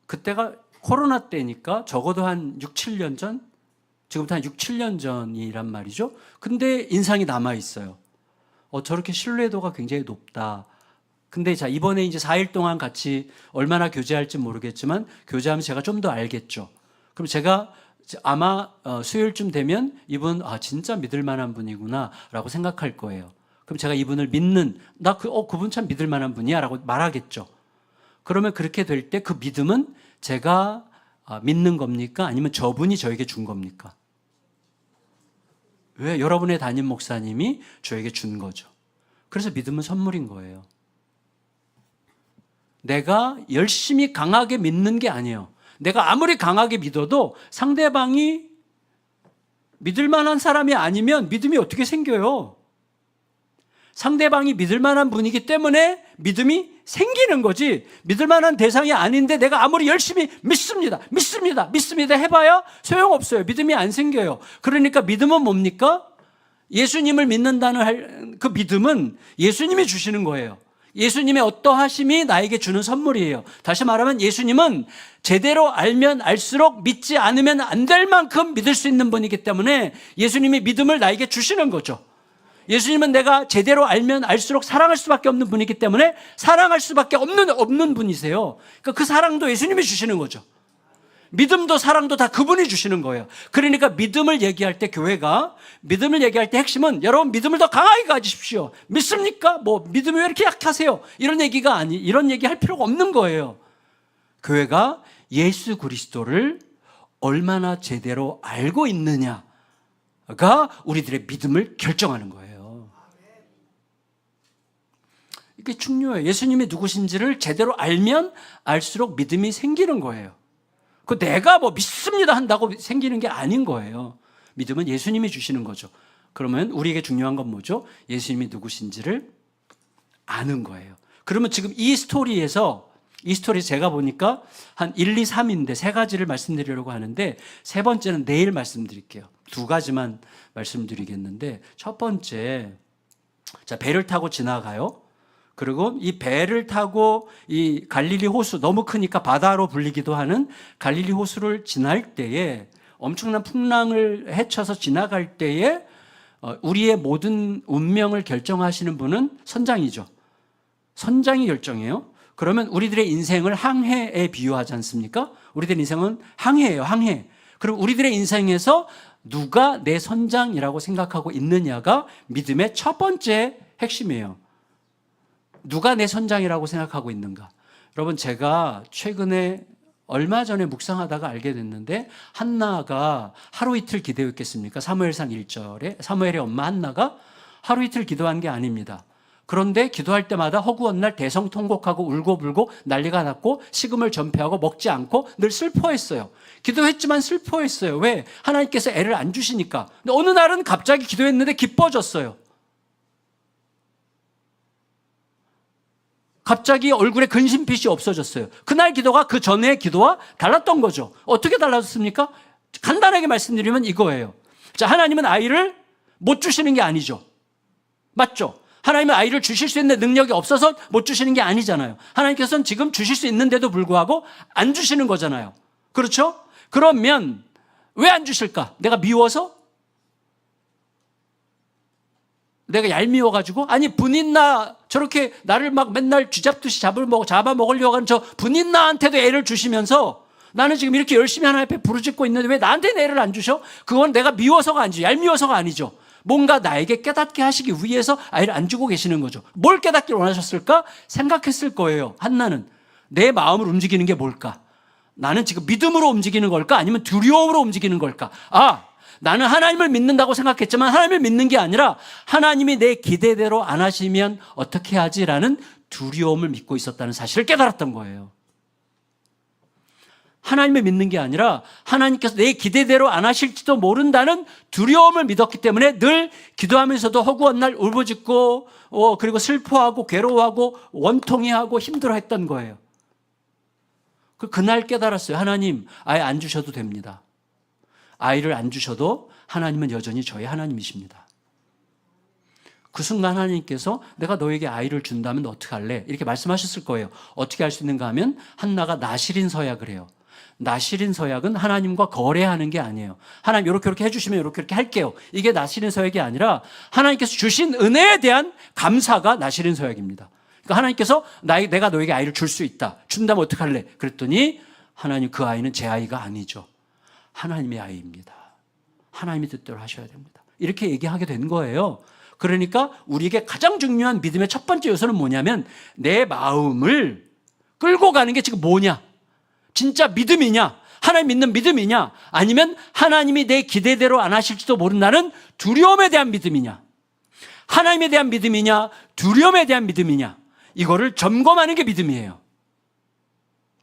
그때가 코로나 때니까 적어도 한 6, 7년 전? 지금부터 한 6, 7년 전이란 말이죠. 근데 인상이 남아있어요. 저렇게 신뢰도가 굉장히 높다. 근데 자, 이번에 이제 4일 동안 같이 얼마나 교제할지 모르겠지만 교제하면 제가 좀 더 알겠죠. 그럼 제가 아마 수요일쯤 되면 이분 진짜 믿을 만한 분이구나 라고 생각할 거예요. 그럼 제가 이분을 믿는, 그분 참 믿을 만한 분이야 라고 말하겠죠. 그러면 그렇게 될 때 그 믿음은 제가 믿는 겁니까? 아니면 저분이 저에게 준 겁니까? 왜? 여러분의 담임 목사님이 저에게 준 거죠. 그래서 믿음은 선물인 거예요. 내가 열심히 강하게 믿는 게 아니에요. 내가 아무리 강하게 믿어도 상대방이 믿을 만한 사람이 아니면 믿음이 어떻게 생겨요? 상대방이 믿을 만한 분이기 때문에 믿음이 생기는 거지, 믿을 만한 대상이 아닌데 내가 아무리 열심히 믿습니다 해봐야 소용없어요. 믿음이 안 생겨요. 그러니까 믿음은 뭡니까? 예수님을 믿는다는 그 믿음은 예수님이 주시는 거예요. 예수님의 어떠하심이 나에게 주는 선물이에요. 다시 말하면 예수님은 제대로 알면 알수록 믿지 않으면 안 될 만큼 믿을 수 있는 분이기 때문에 예수님이 믿음을 나에게 주시는 거죠. 예수님은 내가 제대로 알면 알수록 사랑할 수밖에 없는 분이기 때문에 사랑할 수밖에 없는 분이세요. 그러니까 그 사랑도 예수님이 주시는 거죠. 믿음도 사랑도 다 그분이 주시는 거예요. 그러니까 믿음을 얘기할 때 믿음을 얘기할 때 핵심은 여러분 믿음을 더 강하게 가지십시오. 믿습니까? 믿음이 왜 이렇게 약하세요? 이런 얘기 할 필요가 없는 거예요. 교회가 예수 그리스도를 얼마나 제대로 알고 있느냐가 우리들의 믿음을 결정하는 거예요. 이게 중요해요. 예수님이 누구신지를 제대로 알면 알수록 믿음이 생기는 거예요. 내가 믿습니다 한다고 생기는 게 아닌 거예요. 믿음은 예수님이 주시는 거죠. 그러면 우리에게 중요한 건 뭐죠? 예수님이 누구신지를 아는 거예요. 그러면 지금 이 스토리에서 제가 보니까 한 1, 2, 3인데 세 가지를 말씀드리려고 하는데 세 번째는 내일 말씀드릴게요. 두 가지만 말씀드리겠는데 첫 번째, 자, 배를 타고 지나가요. 그리고 이 배를 타고 이 갈릴리 호수, 너무 크니까 바다로 불리기도 하는 갈릴리 호수를 지날 때에 엄청난 풍랑을 헤쳐서 지나갈 때에 우리의 모든 운명을 결정하시는 분은 선장이죠. 선장이 결정해요. 그러면 우리들의 인생을 항해에 비유하지 않습니까? 우리들의 인생은 항해예요, 항해. 그럼 우리들의 인생에서 누가 내 선장이라고 생각하고 있느냐가 믿음의 첫 번째 핵심이에요. 누가 내 선장이라고 생각하고 있는가? 여러분, 제가 최근에 얼마 전에 묵상하다가 알게 됐는데 한나가 하루 이틀 기도했겠습니까? 사무엘상 1절에 사무엘의 엄마 한나가 하루 이틀 기도한 게 아닙니다. 그런데 기도할 때마다 허구한 날 대성통곡하고 울고불고 난리가 났고 식음을 전폐하고 먹지 않고 늘 슬퍼했어요. 기도했지만 슬퍼했어요. 왜? 하나님께서 애를 안 주시니까. 근데 어느 날은 갑자기 기도했는데 기뻐졌어요. 갑자기 얼굴에 근심빛이 없어졌어요. 그날 기도가 그 전의 기도와 달랐던 거죠. 어떻게 달라졌습니까? 간단하게 말씀드리면 이거예요. 자, 하나님은 아이를 못 주시는 게 아니죠. 맞죠? 하나님은 아이를 주실 수 있는 능력이 없어서 못 주시는 게 아니잖아요. 하나님께서는 지금 주실 수 있는데도 불구하고 안 주시는 거잖아요. 그렇죠? 그러면 왜 안 주실까? 내가 미워서? 내가 얄미워가지고? 아니, 분인나 저렇게 나를 막 맨날 쥐잡듯이 잡아먹으려고 하는 저 분인나한테도 애를 주시면서 나는 지금 이렇게 열심히 하나님 앞에 부르짖고 있는데 왜 나한테는 애를 안 주셔? 그건 내가 미워서가 아니죠. 얄미워서가 아니죠. 뭔가 나에게 깨닫게 하시기 위해서 아이를 안 주고 계시는 거죠. 뭘 깨닫기를 원하셨을까? 생각했을 거예요. 한나는 내 마음을 움직이는 게 뭘까? 나는 지금 믿음으로 움직이는 걸까? 아니면 두려움으로 움직이는 걸까? 나는 하나님을 믿는다고 생각했지만 하나님을 믿는 게 아니라 하나님이 내 기대대로 안 하시면 어떻게 하지라는 두려움을 믿고 있었다는 사실을 깨달았던 거예요. 하나님을 믿는 게 아니라 하나님께서 내 기대대로 안 하실지도 모른다는 두려움을 믿었기 때문에 늘 기도하면서도 허구한 날 울부짖고 그리고 슬퍼하고 괴로워하고 원통해하고 힘들어했던 거예요. 그날 깨달았어요. 하나님, 아예 안 주셔도 됩니다. 아이를 안 주셔도 하나님은 여전히 저의 하나님이십니다. 그 순간 하나님께서 내가 너에게 아이를 준다면 너 어떻게 할래? 이렇게 말씀하셨을 거예요. 어떻게 할 수 있는가 하면 한나가 나실인 서약을 해요. 나실인 서약은 하나님과 거래하는 게 아니에요. 하나님 이렇게 해주시면 이렇게 할게요. 이게 나실인 서약이 아니라 하나님께서 주신 은혜에 대한 감사가 나실인 서약입니다. 그러니까 하나님께서 내가 너에게 아이를 줄 수 있다. 준다면 어떻게 할래? 그랬더니 하나님, 그 아이는 제 아이가 아니죠. 하나님의 아이입니다. 하나님의 뜻대로 하셔야 됩니다. 이렇게 얘기하게 된 거예요. 그러니까 우리에게 가장 중요한 믿음의 첫 번째 요소는 뭐냐면 내 마음을 끌고 가는 게 지금 뭐냐? 진짜 믿음이냐? 하나님 믿는 믿음이냐? 아니면 하나님이 내 기대대로 안 하실지도 모른다는 두려움에 대한 믿음이냐? 하나님에 대한 믿음이냐? 두려움에 대한 믿음이냐? 이거를 점검하는 게 믿음이에요.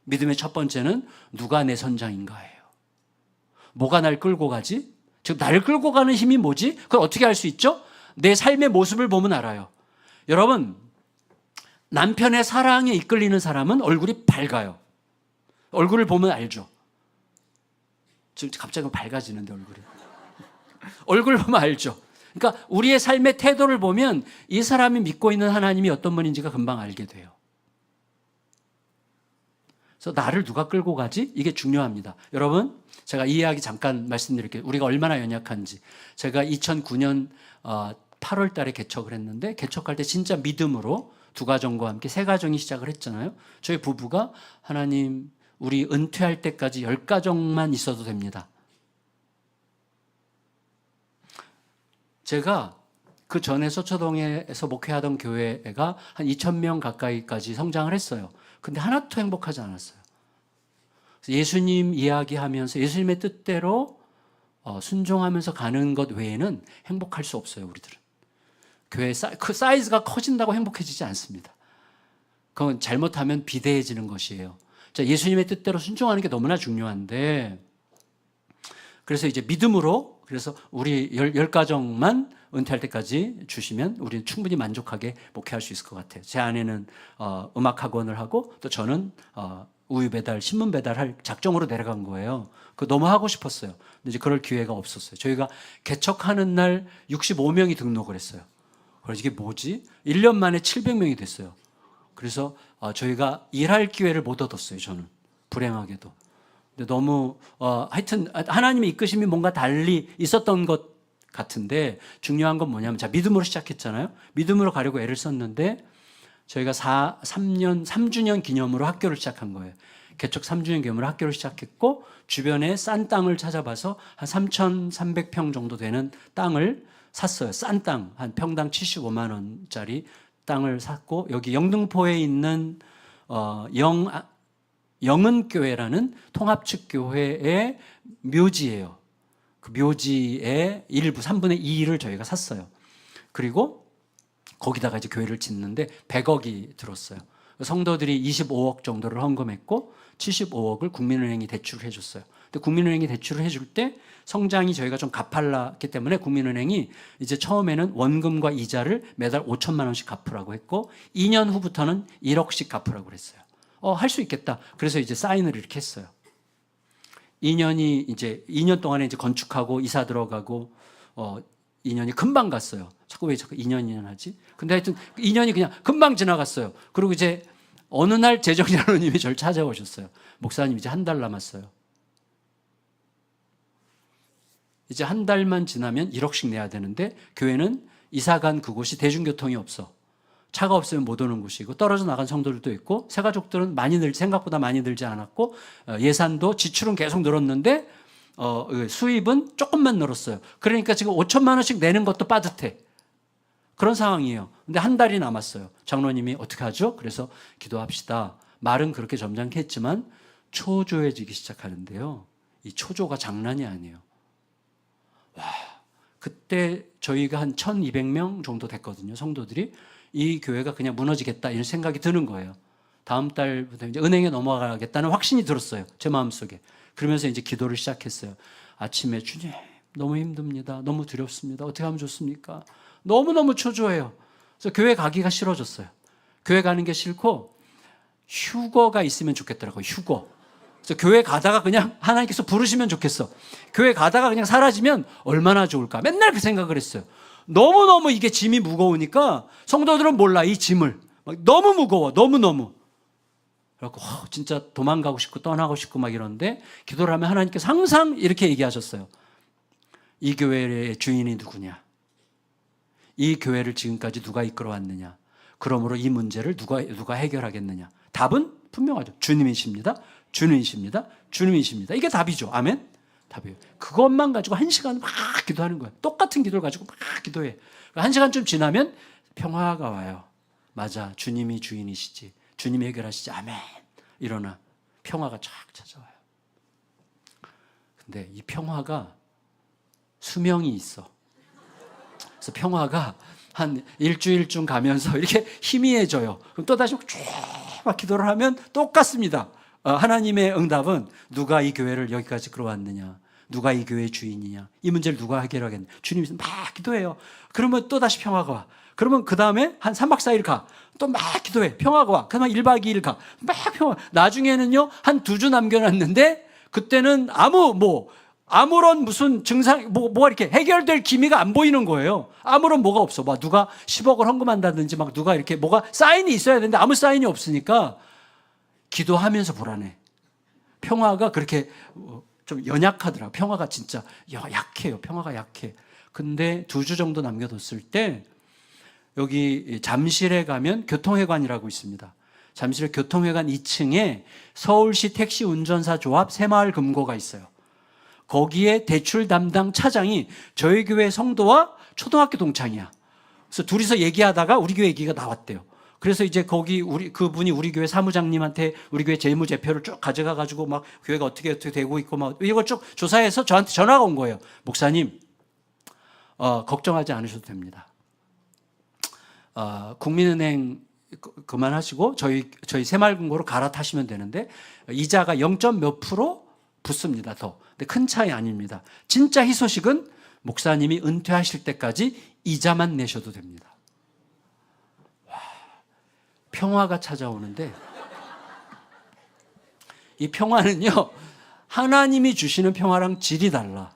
믿음의 첫 번째는 누가 내 선장인가예요. 뭐가 날 끌고 가지? 지금 나를 끌고 가는 힘이 뭐지? 그걸 어떻게 알 수 있죠? 내 삶의 모습을 보면 알아요. 여러분, 남편의 사랑에 이끌리는 사람은 얼굴이 밝아요. 얼굴을 보면 알죠. 지금 갑자기 밝아지는데 얼굴이. 얼굴을 보면 알죠. 그러니까 우리의 삶의 태도를 보면 이 사람이 믿고 있는 하나님이 어떤 분인지가 금방 알게 돼요. 그래서 나를 누가 끌고 가지? 이게 중요합니다. 여러분, 제가 이 이야기 잠깐 말씀드릴게요. 우리가 얼마나 연약한지. 제가 2009년 8월 달에 개척을 했는데, 개척할 때 진짜 믿음으로 두 가정과 함께 세 가정이 시작을 했잖아요. 저희 부부가 하나님, 우리 은퇴할 때까지 10가정만 있어도 됩니다. 제가 그 전에 서초동에서 목회하던 교회가 한 2,000명 가까이까지 성장을 했어요. 근데 하나도 행복하지 않았어요. 예수님 이야기하면서 예수님의 뜻대로 순종하면서 가는 것 외에는 행복할 수 없어요, 우리들은. 교회 그 사이즈가 커진다고 행복해지지 않습니다. 그건 잘못하면 비대해지는 것이에요. 예수님의 뜻대로 순종하는 게 너무나 중요한데, 그래서 이제 믿음으로, 그래서 우리 10가정만 은퇴할 때까지 주시면 우리는 충분히 만족하게 목회할 수 있을 것 같아요. 제 아내는 음악학원을 하고, 또 저는 우유 배달, 신문 배달할 작정으로 내려간 거예요. 그거 너무 하고 싶었어요. 근데 이제 그럴 기회가 없었어요. 저희가 개척하는 날 65명이 등록을 했어요. 그래서 이게 뭐지? 1년 만에 700명이 됐어요. 그래서 저희가 일할 기회를 못 얻었어요, 저는. 불행하게도. 근데 너무 하여튼 하나님의 이끄심이 뭔가 달리 있었던 것 같은데, 중요한 건 뭐냐면, 자, 믿음으로 시작했잖아요. 믿음으로 가려고 애를 썼는데, 저희가 3주년 기념으로 학교를 시작한 거예요. 개척 3주년 기념으로 학교를 시작했고, 주변에 싼 땅을 찾아봐서 한 3,300평 정도 되는 땅을 샀어요. 싼 땅, 한 평당 75만 원짜리 땅을 샀고, 여기 영등포에 있는 영은교회라는 통합측 교회의 묘지예요. 그 묘지의 일부 3분의 2를 저희가 샀어요. 그리고 거기다가 이제 교회를 짓는데 100억이 들었어요. 성도들이 25억 정도를 헌금했고 75억을 국민은행이 대출을 해줬어요. 근데 국민은행이 대출을 해줄 때 성장이 저희가 좀 가팔랐기 때문에 국민은행이 이제 처음에는 원금과 이자를 매달 5천만 원씩 갚으라고 했고, 2년 후부터는 1억씩 갚으라고 그랬어요. 할 수 있겠다. 그래서 이제 사인을 이렇게 했어요. 2년 동안에 이제 건축하고 이사 들어가고 2년이 금방 갔어요. 왜 자꾸 2년 하지? 근데 하여튼 2년이 그냥 금방 지나갔어요. 그리고 이제 어느 날 재정장로님이 저를 찾아오셨어요. 목사님, 이제 한 달 남았어요. 이제 한 달만 지나면 1억씩 내야 되는데, 교회는 이사간 그곳이 대중교통이 없어. 차가 없으면 못 오는 곳이고, 떨어져 나간 성도들도 있고, 새가족들은 생각보다 많이 들지 않았고, 예산도 지출은 계속 늘었는데 수입은 조금만 늘었어요. 그러니까 지금 5천만 원씩 내는 것도 빠듯해. 그런 상황이에요. 근데 한 달이 남았어요. 장로님이 어떻게 하죠? 그래서 기도합시다. 말은 그렇게 점잖게 했지만 초조해지기 시작하는데요. 이 초조가 장난이 아니에요. 와, 그때 저희가 한 1,200명 정도 됐거든요, 성도들이. 이 교회가 그냥 무너지겠다 이런 생각이 드는 거예요. 다음 달부터 이제 은행에 넘어가겠다는 확신이 들었어요, 제 마음속에. 그러면서 이제 기도를 시작했어요. 아침에, 주님, 너무 힘듭니다. 너무 두렵습니다. 어떻게 하면 좋습니까? 너무너무 초조해요. 그래서 교회 가기가 싫어졌어요. 교회 가는 게 싫고 휴거가 있으면 좋겠더라고요, 휴거. 그래서 교회 가다가 그냥 하나님께서 부르시면 좋겠어. 교회 가다가 그냥 사라지면 얼마나 좋을까. 맨날 그 생각을 했어요. 너무너무 이게 짐이 무거우니까 성도들은 몰라, 이 짐을. 너무 무거워, 너무너무. 그래갖고 진짜 도망가고 싶고 떠나고 싶고 막 이러는데, 기도를 하면 하나님께서 항상 이렇게 얘기하셨어요. 이 교회의 주인이 누구냐? 이 교회를 지금까지 누가 이끌어왔느냐? 그러므로 이 문제를 누가 해결하겠느냐? 답은 분명하죠. 주님이십니다. 주님이십니다. 주님이십니다. 이게 답이죠. 아멘? 답이에요. 그것만 가지고 1시간 막 기도하는 거예요. 똑같은 기도를 가지고 막 기도해. 1시간쯤 지나면 평화가 와요. 맞아, 주님이 주인이시지. 주님이 해결하시지. 아멘. 일어나. 평화가 쫙 찾아와요. 근데 이 평화가 수명이 있어. 그래서 평화가 한 일주일쯤 가면서 이렇게 희미해져요. 그럼 또다시 쭉 막 기도를 하면 똑같습니다. 하나님의 응답은 누가 이 교회를 여기까지 끌어왔느냐? 누가 이 교회의 주인이냐? 이 문제를 누가 해결하겠냐? 주님이 막 기도해요. 그러면 또다시 평화가 와. 그러면 그 다음에 한 3박 4일 가. 또 막 기도해. 평화가 와. 그다음에 1박 2일 가. 막 평화. 나중에는요, 한 2주 남겨놨는데, 그때는 아무 아무런 무슨 증상, 뭐가 이렇게 해결될 기미가 안 보이는 거예요. 아무런 뭐가 없어. 막 누가 10억을 헌금한다든지 막 누가 이렇게 뭐가 사인이 있어야 되는데 아무 사인이 없으니까 기도하면서 불안해. 평화가 그렇게 좀 연약하더라. 평화가 진짜 약해요. 평화가 약해. 근데 2주 정도 남겨뒀을 때 여기 잠실에 가면 교통회관이라고 있습니다. 잠실 교통회관 2층에 서울시 택시 운전사 조합 새마을 금고가 있어요. 거기에 대출 담당 차장이 저희 교회 성도와 초등학교 동창이야. 그래서 둘이서 얘기하다가 우리 교회 얘기가 나왔대요. 그래서 이제 거기 그분이 우리 교회 사무장님한테 우리 교회 재무제표를 쭉 가져가 가지고 막 교회가 어떻게 되고 있고 막 이걸 쭉 조사해서 저한테 전화가 온 거예요. 목사님, 걱정하지 않으셔도 됩니다. 국민은행 그만하시고 저희 새마을금고로 갈아타시면 되는데 이자가 0. 몇 프로 붙습니다. 더. 근데 큰 차이 아닙니다. 진짜 희소식은 목사님이 은퇴하실 때까지 이자만 내셔도 됩니다. 와, 평화가 찾아오는데 이 평화는요, 하나님이 주시는 평화랑 질이 달라.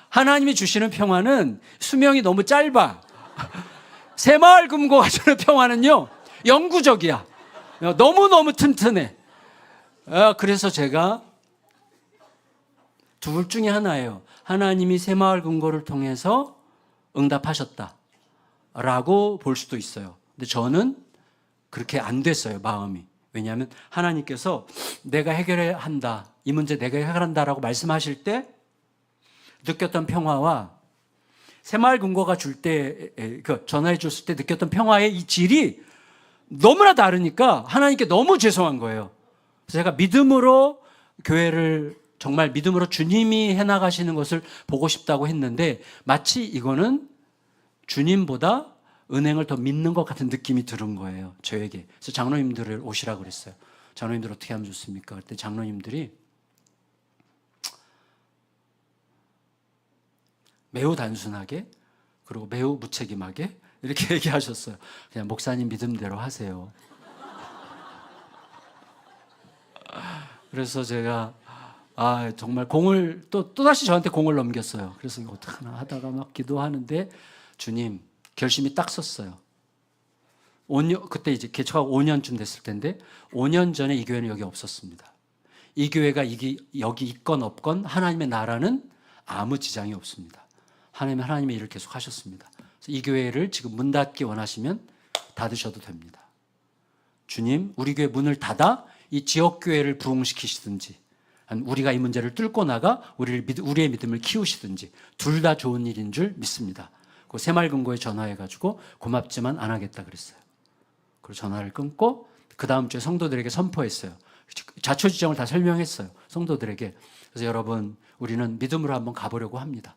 하나님이 주시는 평화는 수명이 너무 짧아. 새마을금고가 주는 평화는요, 영구적이야. 너무너무 튼튼해. 그래서 제가 둘 중에 하나예요. 하나님이 새마을금고를 통해서 응답하셨다라고 볼 수도 있어요. 근데 저는 그렇게 안 됐어요, 마음이. 왜냐하면 하나님께서 내가 해결해야 한다, 이 문제 내가 해결한다라고 말씀하실 때 느꼈던 평화와 새마을금고가 줄 때, 전화해 줬을 때 느꼈던 평화의 이 질이 너무나 다르니까 하나님께 너무 죄송한 거예요. 그래서 제가 믿음으로 교회를 정말 믿음으로 주님이 해나가시는 것을 보고 싶다고 했는데 마치 이거는 주님보다 은행을 더 믿는 것 같은 느낌이 들은 거예요, 저에게. 그래서 장로님들을 오시라고 그랬어요. 장로님들 어떻게 하면 좋습니까? 그때 장로님들이 매우 단순하게 그리고 매우 무책임하게 이렇게 얘기하셨어요. 그냥 목사님 믿음대로 하세요. 그래서 제가 정말 공을 또다시 저한테 공을 넘겼어요. 그래서 이거 어떡하나 하다가 막 기도하는데 주님 결심이 딱 섰어요. 5년, 그때 이제 개척하고 5년쯤 됐을 텐데 5년 전에 이 교회는 여기 없었습니다. 이 교회가 여기 있건 없건 하나님의 나라는 아무 지장이 없습니다. 하나님의 일을 계속 하셨습니다. 그래서 이 교회를 지금 문 닫기 원하시면 닫으셔도 됩니다. 주님, 우리 교회 문을 닫아 이 지역교회를 부흥시키시든지 우리가 이 문제를 뚫고 나가 우리의 믿음을 키우시든지 둘 다 좋은 일인 줄 믿습니다. 그 새마을금고에 전화해가지고 고맙지만 안 하겠다 그랬어요. 그리고 전화를 끊고 그 다음 주에 성도들에게 선포했어요. 자초지정을 다 설명했어요, 성도들에게. 그래서 여러분, 우리는 믿음으로 한번 가보려고 합니다.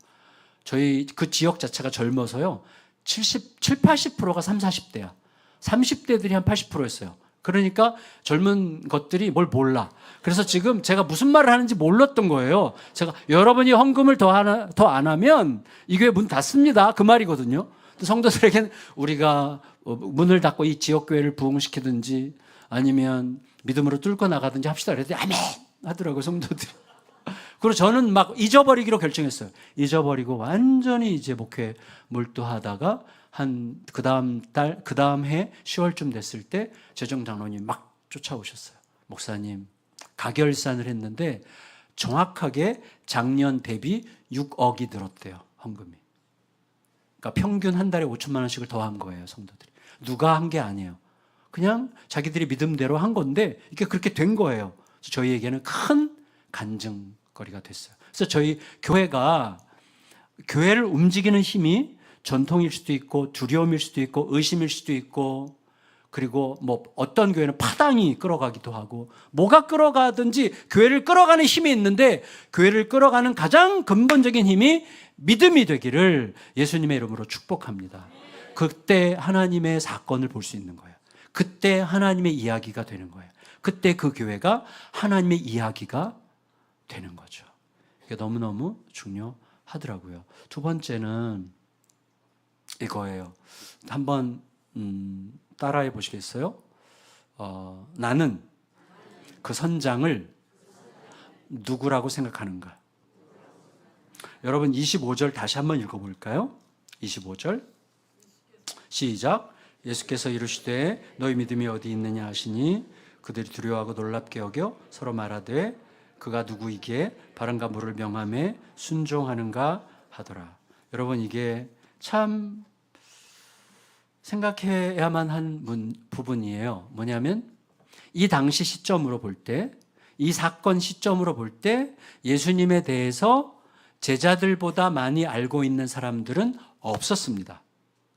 저희 그 지역 자체가 젊어서요, 80%가 30, 40대야. 30대들이 한 80%였어요. 그러니까 젊은 것들이 뭘 몰라. 그래서 지금 제가 무슨 말을 하는지 몰랐던 거예요. 제가 여러분이 헌금을 더 안 하면 이 교회 문 닫습니다, 그 말이거든요. 성도들에게는 우리가 문을 닫고 이 지역교회를 부흥시키든지 아니면 믿음으로 뚫고 나가든지 합시다. 그랬더니 아멘 하더라고요, 성도들이. 그리고 저는 막 잊어버리기로 결정했어요. 잊어버리고 완전히 이제 목회 몰두하다가 그 다음 해 10월쯤 됐을 때 재정 장로님 막 쫓아오셨어요. 목사님, 가결산을 했는데 정확하게 작년 대비 6억이 늘었대요, 헌금이. 그러니까 평균 한 달에 5천만 원씩을 더 한 거예요, 성도들이. 누가 한 게 아니에요. 그냥 자기들이 믿음대로 한 건데 이게 그렇게 된 거예요. 그래서 저희에게는 큰 간증거리가 됐어요. 그래서 저희 교회가 교회를 움직이는 힘이 전통일 수도 있고 두려움일 수도 있고 의심일 수도 있고, 그리고 뭐 어떤 교회는 파당이 끌어가기도 하고, 뭐가 끌어가든지 교회를 끌어가는 힘이 있는데 교회를 끌어가는 가장 근본적인 힘이 믿음이 되기를 예수님의 이름으로 축복합니다. 그때 하나님의 사건을 볼 수 있는 거예요. 그때 하나님의 이야기가 되는 거예요. 그때 그 교회가 하나님의 이야기가 되는 거죠. 이게 너무너무 중요하더라고요. 두 번째는 이거예요. 한번 따라해 보시겠어요? 나는 그 선장을 누구라고 생각하는가? 여러분 25절 다시 한번 읽어볼까요? 25절 시작. 예수께서 이르시되 너희 믿음이 어디 있느냐 하시니 그들이 두려워하고 놀랍게 여겨 서로 말하되 그가 누구이기에 바람과 물을 명함에 순종하는가 하더라. 여러분 이게 참 생각해야만 한 부분이에요. 뭐냐면 이 당시 시점으로 볼 때, 이 사건 시점으로 볼 때 예수님에 대해서 제자들보다 많이 알고 있는 사람들은 없었습니다.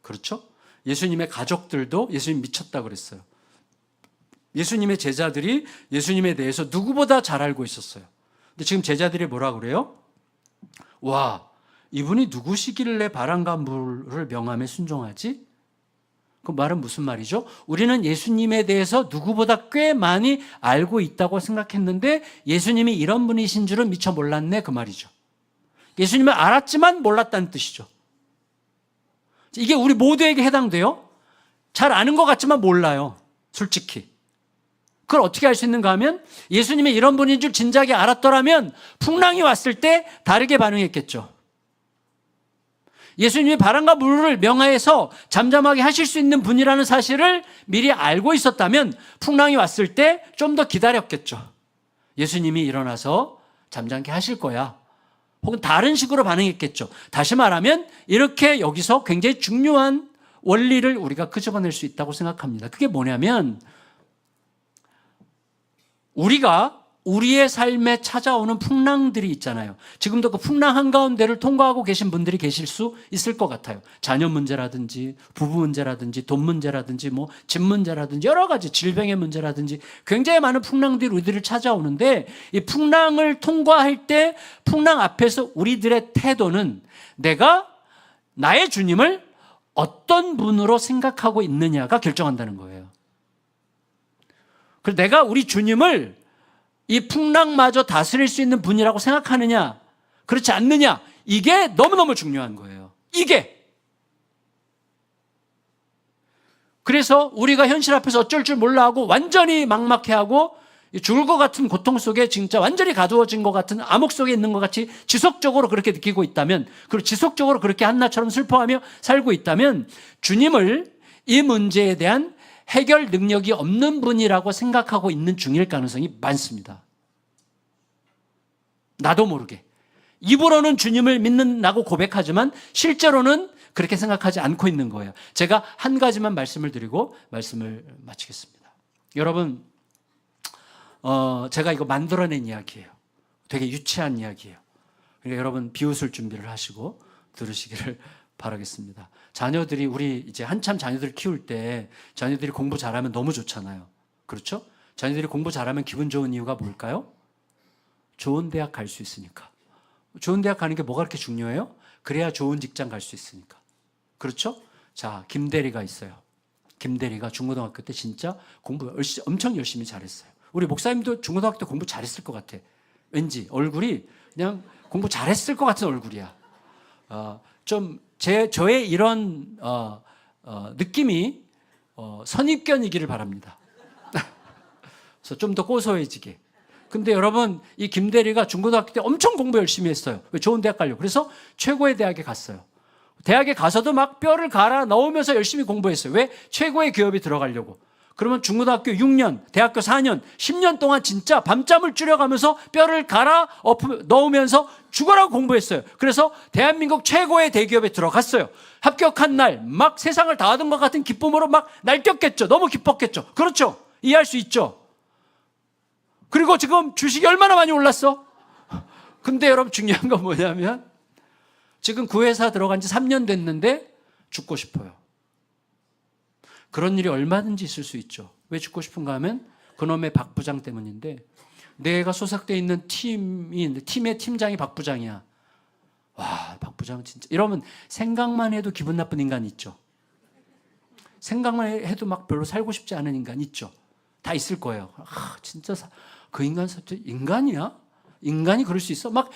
그렇죠? 예수님의 가족들도 예수님 미쳤다고 그랬어요. 예수님의 제자들이 예수님에 대해서 누구보다 잘 알고 있었어요. 근데 지금 제자들이 뭐라고 그래요? 와, 이분이 누구시길래 바람과 물을 명함에 순종하지? 그 말은 무슨 말이죠? 우리는 예수님에 대해서 누구보다 꽤 많이 알고 있다고 생각했는데 예수님이 이런 분이신 줄은 미처 몰랐네 그 말이죠. 예수님을 알았지만 몰랐다는 뜻이죠. 이게 우리 모두에게 해당돼요. 잘 아는 것 같지만 몰라요. 솔직히. 그걸 어떻게 알 수 있는가 하면 예수님이 이런 분인 줄 진작에 알았더라면 풍랑이 왔을 때 다르게 반응했겠죠. 예수님이 바람과 물을 명하여서 잠잠하게 하실 수 있는 분이라는 사실을 미리 알고 있었다면 풍랑이 왔을 때 좀 더 기다렸겠죠. 예수님이 일어나서 잠잠게 하실 거야. 혹은 다른 식으로 반응했겠죠. 다시 말하면 이렇게 여기서 굉장히 중요한 원리를 우리가 끄집어낼 수 있다고 생각합니다. 그게 뭐냐면 우리가 우리의 삶에 찾아오는 풍랑들이 있잖아요. 지금도 그 풍랑 한가운데를 통과하고 계신 분들이 계실 수 있을 것 같아요. 자녀 문제라든지 부부 문제라든지 돈 문제라든지 뭐 집 문제라든지 여러 가지 질병의 문제라든지 굉장히 많은 풍랑들이 우리들을 찾아오는데 이 풍랑을 통과할 때 풍랑 앞에서 우리들의 태도는 내가 나의 주님을 어떤 분으로 생각하고 있느냐가 결정한다는 거예요. 그래서 내가 우리 주님을 이 풍랑마저 다스릴 수 있는 분이라고 생각하느냐, 그렇지 않느냐, 이게 너무너무 중요한 거예요. 이게. 그래서 우리가 현실 앞에서 어쩔 줄 몰라 하고 완전히 막막해하고 죽을 것 같은 고통 속에 진짜 완전히 가두어진 것 같은 암흑 속에 있는 것 같이 지속적으로 그렇게 느끼고 있다면, 그리고 지속적으로 그렇게 한나처럼 슬퍼하며 살고 있다면 주님을 이 문제에 대한 해결 능력이 없는 분이라고 생각하고 있는 중일 가능성이 많습니다. 나도 모르게. 입으로는 주님을 믿는다고 고백하지만 실제로는 그렇게 생각하지 않고 있는 거예요. 제가 한 가지만 말씀을 드리고 말씀을 마치겠습니다. 여러분, 제가 이거 만들어낸 이야기예요. 되게 유치한 이야기예요. 그러니까 여러분 비웃을 준비를 하시고 들으시기를 바라겠습니다. 자녀들이 우리 이제 한참 자녀들 키울 때 자녀들이 공부 잘하면 너무 좋잖아요. 그렇죠? 자녀들이 공부 잘하면 기분 좋은 이유가 뭘까요? 좋은 대학 갈 수 있으니까. 좋은 대학 가는 게 뭐가 그렇게 중요해요? 그래야 좋은 직장 갈 수 있으니까. 그렇죠? 자, 김대리가 있어요. 김대리가 중고등학교 때 진짜 공부 엄청 열심히 잘했어요. 우리 목사님도 중고등학교 때 공부 잘했을 것 같아. 왠지 얼굴이 그냥 공부 잘했을 것 같은 얼굴이야. 저의 이런 느낌이 선입견이기를 바랍니다. 그래서 좀 더 고소해지게. 근데 여러분, 이 김대리가 중고등학교 때 엄청 공부 열심히 했어요. 왜? 좋은 대학 가려고. 그래서 최고의 대학에 갔어요. 대학에 가서도 막 뼈를 갈아 넣으면서 열심히 공부했어요. 왜? 최고의 기업에 들어가려고. 그러면 중고등학교 6년, 대학교 4년, 10년 동안 진짜 밤잠을 줄여가면서 뼈를 갈아 넣으면서 죽어라고 공부했어요. 그래서 대한민국 최고의 대기업에 들어갔어요. 합격한 날 막 세상을 다 얻은 것 같은 기쁨으로 막 날뛰었겠죠. 너무 기뻤겠죠. 그렇죠? 이해할 수 있죠. 그리고 지금 주식이 얼마나 많이 올랐어? 근데 여러분 중요한 건 뭐냐면 지금 그 회사 들어간 지 3년 됐는데 죽고 싶어요. 그런 일이 얼마든지 있을 수 있죠. 왜 죽고 싶은가 하면 그놈의 박 부장 때문인데 내가 소속되어 있는 팀의 팀장이 박 부장이야. 와, 박 부장 진짜. 이러면 생각만 해도 기분 나쁜 인간 있죠. 생각만 해도 막 별로 살고 싶지 않은 인간 있죠. 다 있을 거예요. 진짜 그 인간 인간이야? 인간이 그럴 수 있어? 막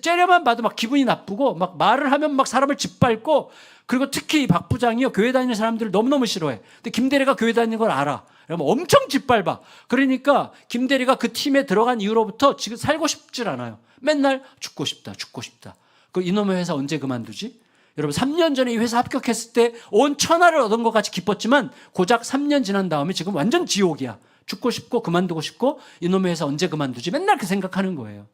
째려만 봐도 막 기분이 나쁘고 막 말을 하면 막 사람을 짓밟고, 그리고 특히 이 박 부장이요 교회 다니는 사람들을 너무너무 싫어해. 근데 김대리가 교회 다니는 걸 알아. 그러면 엄청 짓밟아. 그러니까 김대리가 그 팀에 들어간 이후로부터 지금 살고 싶질 않아요. 맨날 죽고 싶다, 죽고 싶다. 그 이놈의 회사 언제 그만두지? 여러분 3년 전에 이 회사 합격했을 때 온 천하를 얻은 것 같이 기뻤지만 고작 3년 지난 다음에 지금 완전 지옥이야. 죽고 싶고 그만두고 싶고 이놈의 회사 언제 그만두지? 맨날 그 생각하는 거예요.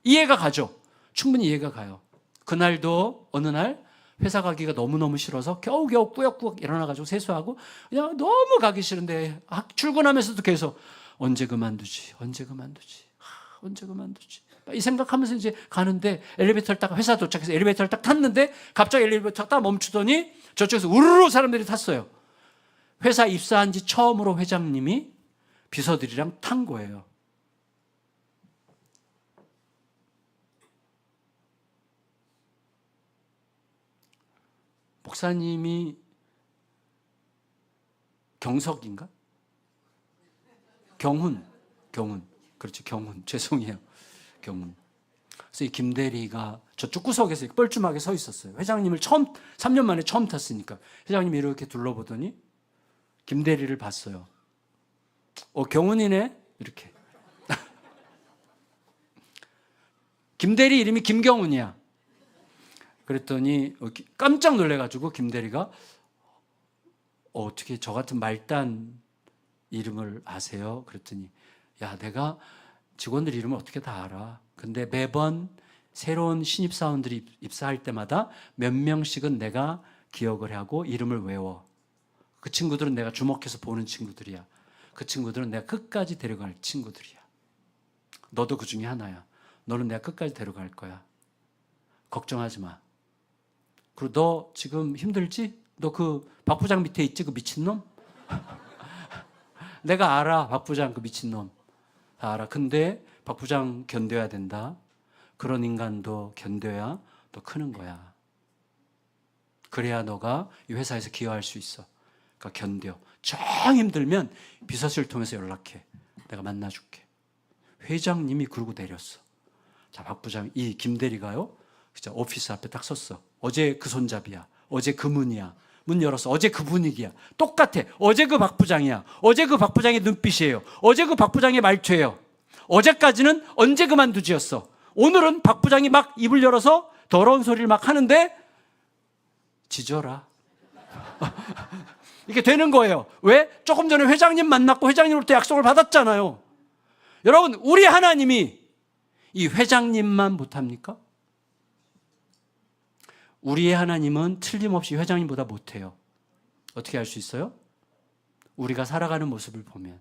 이해가 가죠? 충분히 이해가 가요. 그날도 어느 날 회사 가기가 너무너무 싫어서 겨우겨우 꾸역꾸역 일어나가지고 세수하고 그냥 너무 가기 싫은데 출근하면서도 계속 언제 그만두지? 언제 그만두지? 언제 그만두지? 이 생각하면서 이제 가는데 엘리베이터를 딱 회사 도착해서 엘리베이터를 딱 탔는데 갑자기 엘리베이터 딱 멈추더니 저쪽에서 우르르 사람들이 탔어요. 회사 입사한 지 처음으로 회장님이 비서들이랑 탄 거예요. 목사님이 경석인가? 경훈. 그렇죠. 경훈. 죄송해요. 경훈. 그래서 이 김대리가 저쪽 구석에서 뻘쭘하게 서 있었어요. 회장님을 3년 만에 처음 탔으니까. 회장님이 이렇게 둘러보더니 김대리를 봤어요. 경훈이네? 이렇게. 김대리 이름이 김경훈이야. 그랬더니 깜짝 놀래가지고 김대리가 어떻게 저 같은 말단 이름을 아세요? 그랬더니 야, 내가 직원들 이름을 어떻게 다 알아? 근데 매번 새로운 신입사원들이 입사할 때마다 몇 명씩은 내가 기억을 하고 이름을 외워. 그 친구들은 내가 주목해서 보는 친구들이야. 그 친구들은 내가 끝까지 데려갈 친구들이야. 너도 그 중에 하나야. 너는 내가 끝까지 데려갈 거야. 걱정하지 마. 그리고 너 지금 힘들지? 너 그 박 부장 밑에 있지? 그 미친놈? 내가 알아. 박 부장 그 미친놈. 다 알아. 근데 박 부장 견뎌야 된다. 그런 인간도 견뎌야 너 크는 거야. 그래야 너가 이 회사에서 기여할 수 있어. 그러니까 견뎌. 정 힘들면 비서실 통해서 연락해. 내가 만나줄게. 회장님이 그러고 내렸어. 자, 박 부장, 이 김대리가요. 진짜 오피스 앞에 딱 섰어. 어제 그 손잡이야. 어제 그 문이야. 문 열었어. 어제 그 분위기야. 똑같아. 어제 그 박 부장이야. 어제 그 박 부장의 눈빛이에요. 어제 그 박 부장의 말투예요. 어제까지는 언제 그만두지였어. 오늘은 박 부장이 막 입을 열어서 더러운 소리를 막 하는데 지져라. 이게 되는 거예요. 왜? 조금 전에 회장님 만났고 회장님으로부터 약속을 받았잖아요. 여러분, 우리 하나님이 이 회장님만 못합니까? 우리의 하나님은 틀림없이 회장님보다 못해요. 어떻게 알 수 있어요? 우리가 살아가는 모습을 보면.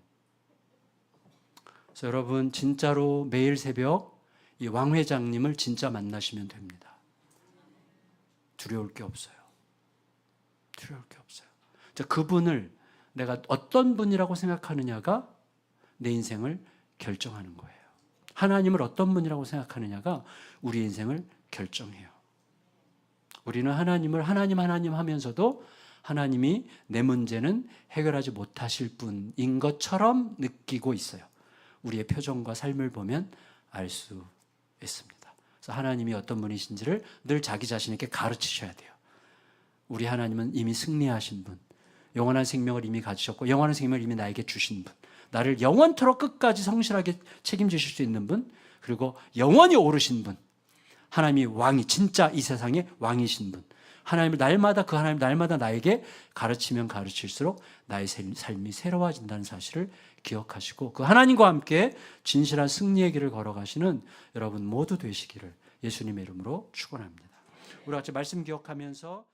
그래서 여러분 진짜로 매일 새벽 이 왕 회장님을 진짜 만나시면 됩니다. 두려울 게 없어요. 두려울 게 없어요. 그분을 내가 어떤 분이라고 생각하느냐가 내 인생을 결정하는 거예요. 하나님을 어떤 분이라고 생각하느냐가 우리 인생을 결정해요. 우리는 하나님을 하나님 하면서도 하나님이 내 문제는 해결하지 못하실 분인 것처럼 느끼고 있어요. 우리의 표정과 삶을 보면 알 수 있습니다. 그래서 하나님이 어떤 분이신지를 늘 자기 자신에게 가르치셔야 돼요. 우리 하나님은 이미 승리하신 분, 영원한 생명을 이미 가지셨고 영원한 생명을 이미 나에게 주신 분, 나를 영원토록 끝까지 성실하게 책임지실 수 있는 분, 그리고 영원히 오르신 분, 하나님이 왕이 진짜 이 세상의 왕이신 분, 하나님을 날마다 그 하나님 날마다 나에게 가르치면 가르칠수록 나의 삶이 새로워진다는 사실을 기억하시고 그 하나님과 함께 진실한 승리의 길을 걸어가시는 여러분 모두 되시기를 예수님의 이름으로 축원합니다. 우리 같이 말씀 기억하면서